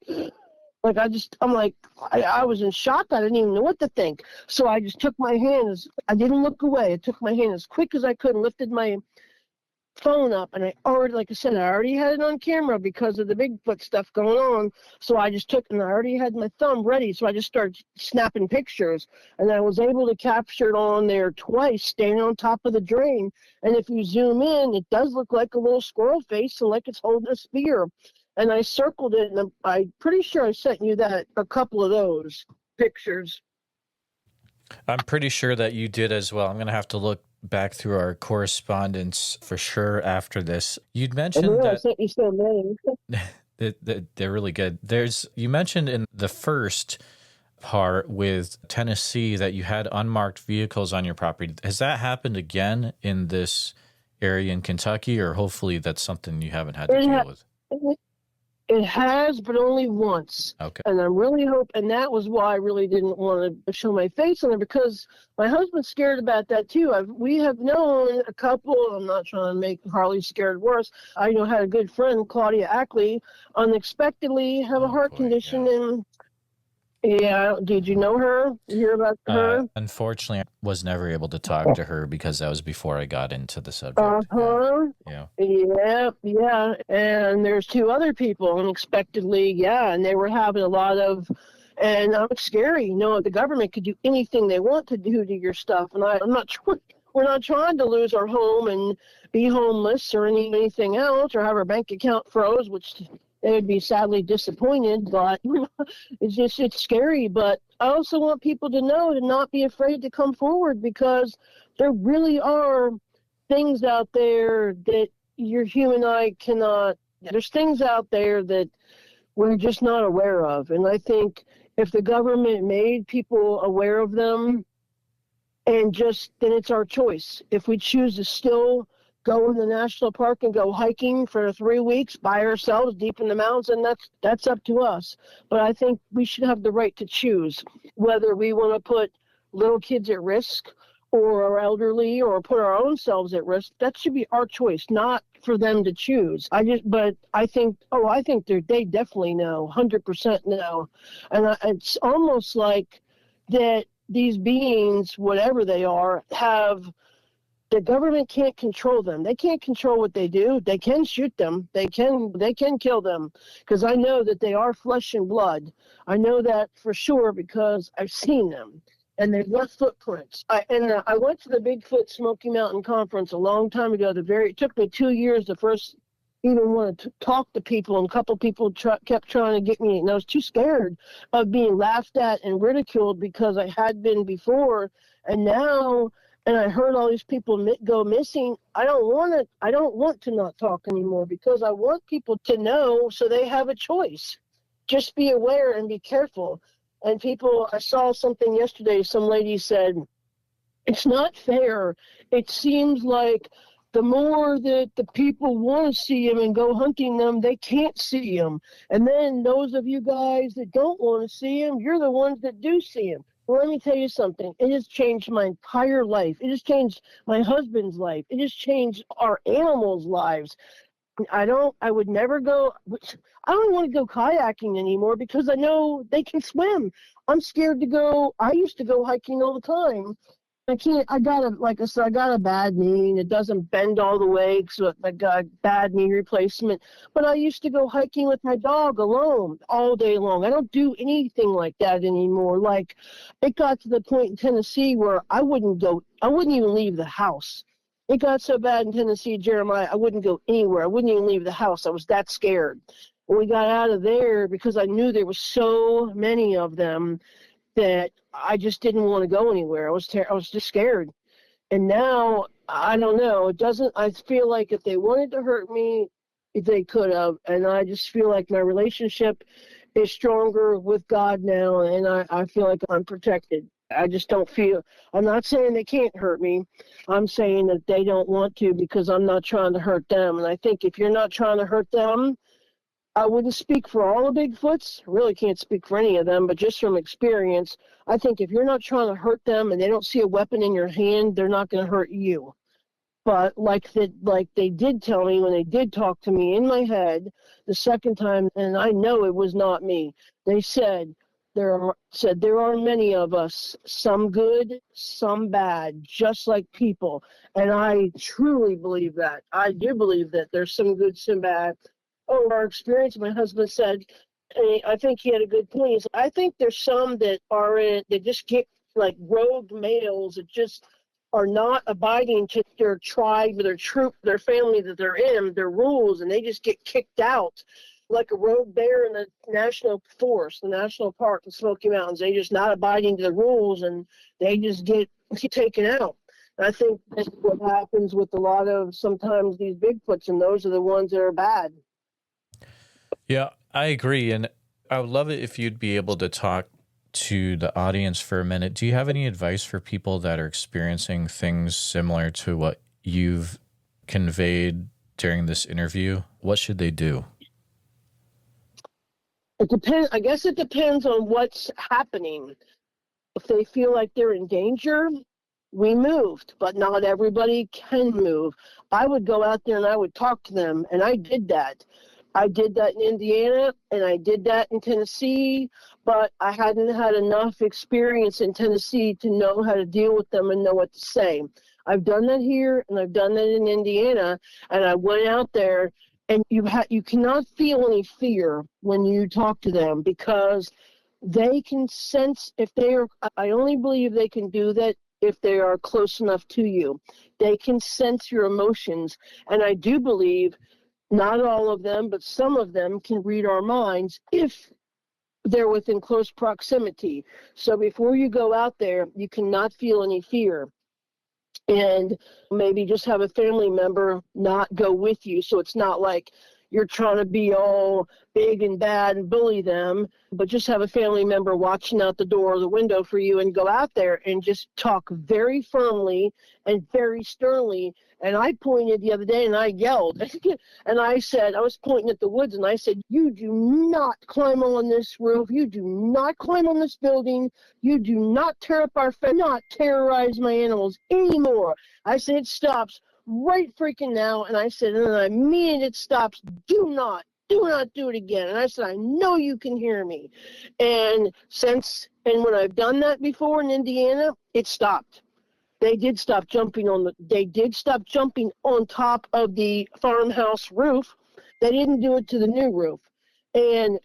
I was in shock. I didn't even know what to think. So I just took my hand, I didn't look away. I took my hand as quick as I could and lifted my phone up, and I already had it on camera because of the Bigfoot stuff going on. So I just took, and I already had my thumb ready, so I just started snapping pictures, and I was able to capture it on there twice, standing on top of the drain. And if you zoom in, it does look like a little squirrel face and like it's holding a spear. And I circled it, and I'm pretty sure I sent you a couple of those pictures.
I'm pretty sure that you did as well. I'm going to have to look back through our correspondence for sure after this. You'd mentioned that
I sent you so many.
They're really good. You mentioned in the first part with Tennessee that you had unmarked vehicles on your property. Has that happened again in this area in Kentucky, or hopefully that's something you haven't had to deal with?
It has, but only once.
Okay.
And I'm really and that was why I really didn't want to show my face on it, because my husband's scared about that too. We have known a couple, I'm not trying to make Harley scared worse. I had a good friend, Claudia Ackley, unexpectedly have a heart condition. Yeah. And yeah, did you know her? You hear about her?
Unfortunately, I was never able to talk to her because that was before I got into the subject.
Yeah. And there's two other people unexpectedly, and they were having a lot of, and it's scary. The government could do anything they want to do to your stuff. And we're not trying to lose our home and be homeless or anything else, or have our bank account froze, which they would be sadly disappointed, but it's scary. But I also want people to know to not be afraid to come forward, because there really are things out there that your human eye cannot. There's things out there that we're just not aware of. And I think if the government made people aware of them, then it's our choice. If we choose to still go in the national park and go hiking for 3 weeks by ourselves deep in the mountains, and that's up to us. But I think we should have the right to choose whether we want to put little kids at risk or our elderly, or put our own selves at risk. That should be our choice, not for them to choose. I think they definitely know, 100% know. And it's almost like that these beings, whatever they are, the government can't control them. They can't control what they do. They can shoot them. They can kill them, because I know that they are flesh and blood. I know that for sure because I've seen them, and they've left footprints. I went to the Bigfoot Smoky Mountain Conference a long time ago. It took me 2 years to first even want to talk to people, and a couple people kept trying to get me, and I was too scared of being laughed at and ridiculed because I had been before, and now. And I heard all these people go missing. I don't want to not talk anymore, because I want people to know so they have a choice. Just be aware and be careful. And I saw something yesterday. Some lady said, it's not fair. It seems like the more that the people want to see them and go hunting them, they can't see them. And then those of you guys that don't want to see them, you're the ones that do see them. Well, let me tell you something. It has changed my entire life. It has changed my husband's life. It has changed our animals' lives. I would never go. I don't want to go kayaking anymore because I know they can swim. I'm scared to go. I used to go hiking all the time. I can't. Like I said, I got a bad knee, and it doesn't bend all the way, so I got a bad knee replacement. But I used to go hiking with my dog alone all day long. I don't do anything like that anymore. Like, it got to the point in Tennessee where I wouldn't even leave the house. It got so bad in Tennessee, Jeremiah, I wouldn't go anywhere. I wouldn't even leave the house. I was that scared. When we got out of there, because I knew there were so many of them, that I just didn't want to go anywhere. I was just scared. And now, I don't know. I feel like if they wanted to hurt me, they could have. And I just feel like my relationship is stronger with God now, and I feel like I'm protected. I just don't feel, I'm not saying they can't hurt me. I'm saying that they don't want to, because I'm not trying to hurt them. And I think if you're not trying to hurt them, I wouldn't speak for all the Bigfoots. Really can't speak for any of them, but just from experience, I think if you're not trying to hurt them and they don't see a weapon in your hand, they're not going to hurt you. But like they did tell me when they did talk to me in my head the second time, and I know it was not me. They said there are many of us, some good, some bad, just like people. And I truly believe that. I do believe that there's some good, some bad. Oh, our experience, my husband said, and I think he had a good point. He said, I think there's some that they just get like rogue males that just are not abiding to their tribe, their troop, their family that they're in, their rules, and they just get kicked out like a rogue bear in the national forest, the national park, the Smoky Mountains. They just not abiding to the rules, and they just get taken out. And I think that's what happens with a lot of sometimes these Bigfoots, and those are the ones that are bad.
Yeah, I agree. And I would love it if you'd be able to talk to the audience for a minute. Do you have any advice for people that are experiencing things similar to what you've conveyed during this interview? What should they do?
It depends. I guess it depends on what's happening. If they feel like they're in danger, we moved, but not everybody can move. I would go out there and I would talk to them, and I did that. I did that in Indiana, and I did that in Tennessee, but I hadn't had enough experience in Tennessee to know how to deal with them and know what to say. I've done that here, and I've done that in Indiana, and I went out there, and you cannot feel any fear when you talk to them, because they can sense if they are. I only believe they can do that if they are close enough to you. They can sense your emotions, and I do believe not all of them, but some of them can read our minds if they're within close proximity. So before you go out there, you cannot feel any fear. And maybe just have a family member not go with you, so it's not like you're trying to be all big and bad and bully them, but just have a family member watching out the door or the window for you, and go out there and just talk very firmly and very sternly. And I pointed the other day and I yelled, and I said, I was pointing at the woods, and I said, you do not climb on this roof. You do not climb on this building. You do not tear up our fence, not terrorize my animals anymore. I said, it stops right freaking now. And I said, and I mean it stops. Do not do it again. And I said, I know you can hear me. And when I've done that before in Indiana, it stopped. They did stop jumping on top of the farmhouse roof. They didn't do it to the new roof. And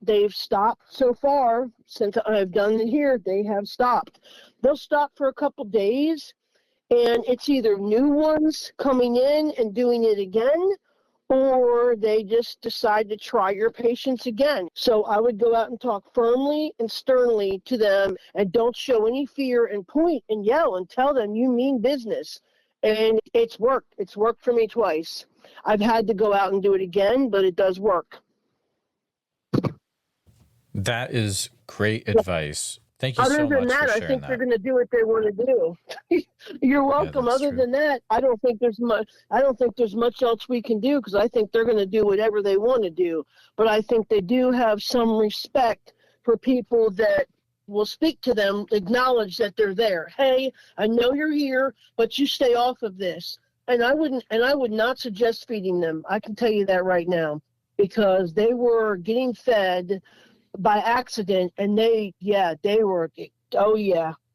they've stopped so far since I've done it here. They have stopped. They'll stop for a couple days, and it's either new ones coming in and doing it again, or they just decide to try your patience again. So I would go out and talk firmly and sternly to them, and don't show any fear, and point and yell and tell them you mean business. And it's worked. It's worked for me twice. I've had to go out and do it again, but it does work.
That is great advice. Thank you so much for sharing that.
Other than that, I think they're going to do what they want to do. You're welcome. Yeah, other than that, I don't think there's much else we can do, because I think they're going to do whatever they want to do. But I think they do have some respect for people that will speak to them, acknowledge that they're there. Hey, I know you're here, but you stay off of this. And I would not suggest feeding them. I can tell you that right now, because they were getting fed by accident, and it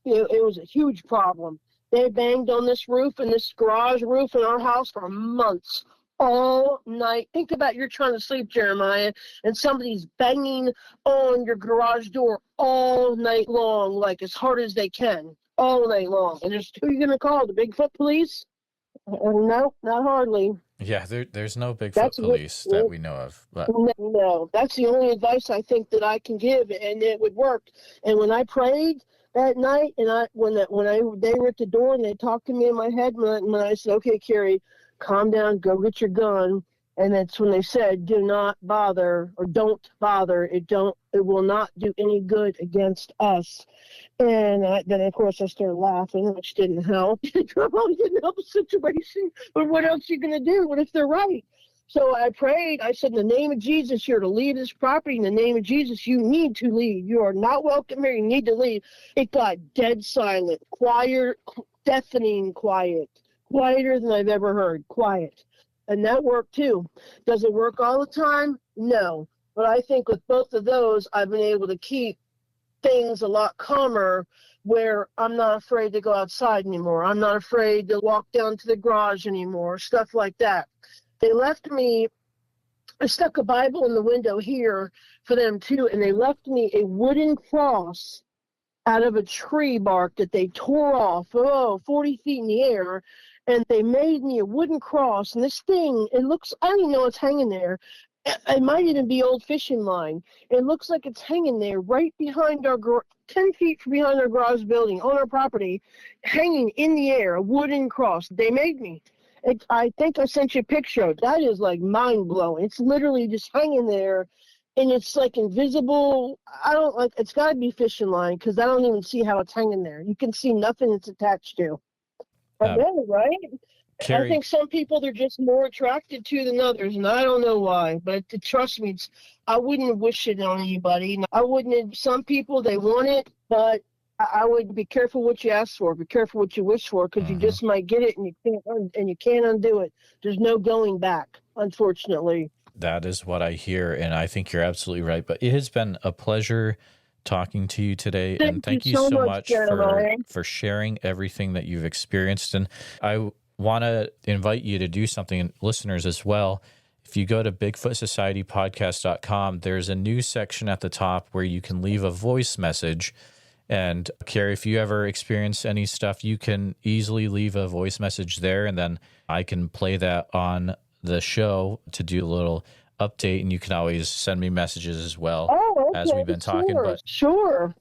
was a huge problem. They banged on this roof and this garage roof in our house for months, all night. Think about, you're trying to sleep, Jeremiah, and somebody's banging on your garage door all night long, like as hard as they can, all night long. And who are you going to call? The Bigfoot police? No, not hardly.
Yeah, there's no Bigfoot police that we know of. But
no, that's the only advice I think that I can give, and it would work. And when I prayed that night, and they were at the door and they talked to me in my head, when I said, "Okay, Carrie, calm down, go get your gun," And that's when they said, do not bother, or don't bother. It will not do any good against us. And then, of course, I started laughing, which didn't help. It probably didn't help the situation. But what else are you going to do? What if they're right? So I prayed. I said, in the name of Jesus, you're to leave this property. In the name of Jesus, you need to leave. You are not welcome here. You need to leave. It got dead silent, quiet, deafening quiet, quieter than I've ever heard, quiet. And that worked too. Does it work all the time? No. But I think with both of those, I've been able to keep things a lot calmer, where I'm not afraid to go outside anymore. I'm not afraid to walk down to the garage anymore, stuff like that. They left me, I stuck a Bible in the window here for them too, and they left me a wooden cross out of a tree bark that they tore off, 40 feet in the air. And they made me a wooden cross, and this thing, it looks, I don't even know it's hanging there. It might even be old fishing line. It looks like it's hanging there right behind 10 feet from behind our garage building on our property, hanging in the air, a wooden cross. They made me. I think I sent you a picture of it. That is like mind-blowing. It's literally just hanging there, and it's like invisible. It's got to be fishing line, because I don't even see how it's hanging there. You can see nothing it's attached to. I know, right?
Carrie,
I think some people, they're just more attracted to than others, and I don't know why. But trust me, I wouldn't wish it on anybody. I wouldn't. Some people, they want it, but I would be careful what you ask for. Be careful what you wish for, because you just might get it, and you can't undo it. There's no going back, unfortunately.
That is what I hear, and I think you're absolutely right. But it has been a pleasure talking to you today, and thank you so much for sharing everything that you've experienced. And I want to invite you to do something, and listeners as well. If you go to BigfootSocietyPodcast.com, there's a new section at the top where you can leave a voice message. And Carrie, if you ever experience any stuff, you can easily leave a voice message there, and then I can play that on the show to do a little update, and you can always send me messages as well as we've been talking.
Sure.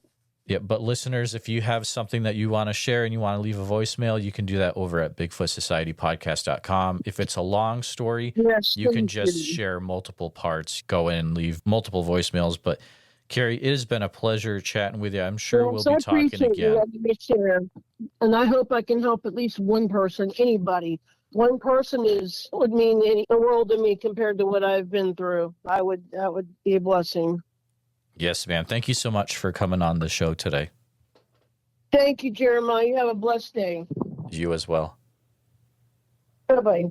Yeah, but listeners, if you have something that you want to share and you want to leave a voicemail, you can do that over at BigfootSocietyPodcast.com. If it's a long story, you can just share multiple parts, go in and leave multiple voicemails. But Carrie, it has been a pleasure chatting with you. I'm sure we'll be talking again.
And I hope I can help at least one person, anybody. One person would mean the world to me compared to what I've been through. That would be a blessing.
Yes, ma'am. Thank you so much for coming on the show today.
Thank you, Jeremiah. You have a blessed day.
You as well.
Bye-bye.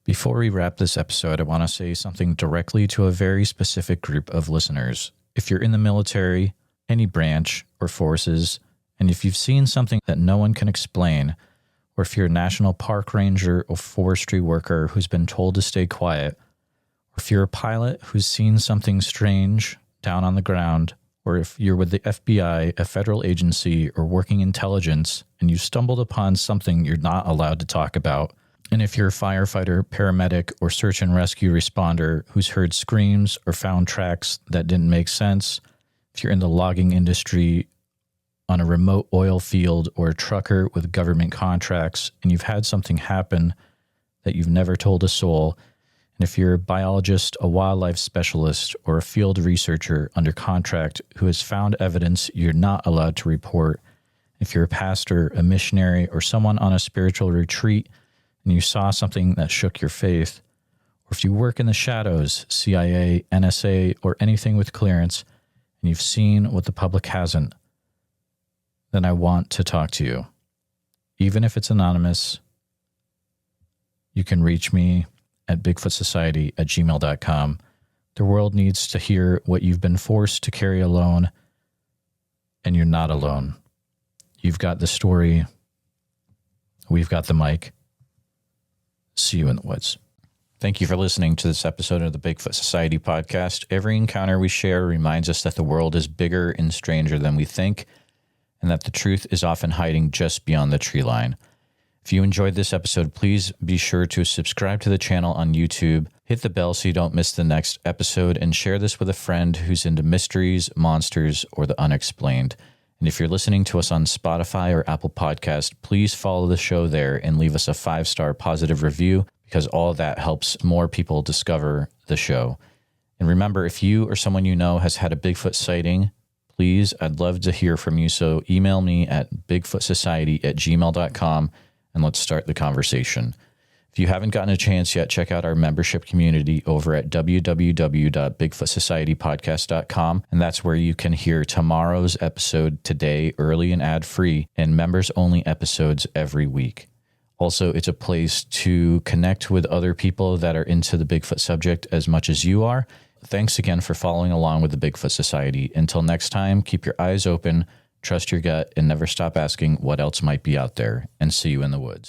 Before we wrap this episode, I want to say something directly to a very specific group of listeners. If you're in the military, any branch or forces, and if you've seen something that no one can explain, or if you're a national park ranger or forestry worker who's been told to stay quiet, or if you're a pilot who's seen something strange down on the ground, or if you're with the FBI, a federal agency, or working intelligence, and you stumbled upon something you're not allowed to talk about, and if you're a firefighter, paramedic, or search and rescue responder who's heard screams or found tracks that didn't make sense, if you're in the logging industry, on a remote oil field, or a trucker with government contracts, and you've had something happen that you've never told a soul, and if you're a biologist, a wildlife specialist, or a field researcher under contract who has found evidence you're not allowed to report, if you're a pastor, a missionary, or someone on a spiritual retreat, and you saw something that shook your faith, or if you work in the shadows, CIA, NSA, or anything with clearance, and you've seen what the public hasn't, then I want to talk to you. Even if it's anonymous, you can reach me at BigfootSociety@gmail.com. The world needs to hear what you've been forced to carry alone, and you're not alone. You've got the story. We've got the mic. See you in the woods. Thank you for listening to this episode of the Bigfoot Society podcast. Every encounter we share reminds us that the world is bigger and stranger than we think, and that the truth is often hiding just beyond the tree line. If you enjoyed this episode, please be sure to subscribe to the channel on YouTube, hit the bell so you don't miss the next episode, and share this with a friend who's into mysteries, monsters, or the unexplained. And if you're listening to us on Spotify or Apple Podcast, please follow the show there and leave us a 5-star positive review, because all of that helps more people discover the show. And remember, if you or someone you know has had a Bigfoot sighting, please, I'd love to hear from you. So email me at bigfootsociety@gmail.com and let's start the conversation. If you haven't gotten a chance yet, check out our membership community over at www.bigfootsocietypodcast.com. And that's where you can hear tomorrow's episode today, early and ad-free, and members-only episodes every week. Also, it's a place to connect with other people that are into the Bigfoot subject as much as you are. Thanks again for following along with the Bigfoot Society. Until next time, keep your eyes open, trust your gut, and never stop asking what else might be out there. And see you in the woods.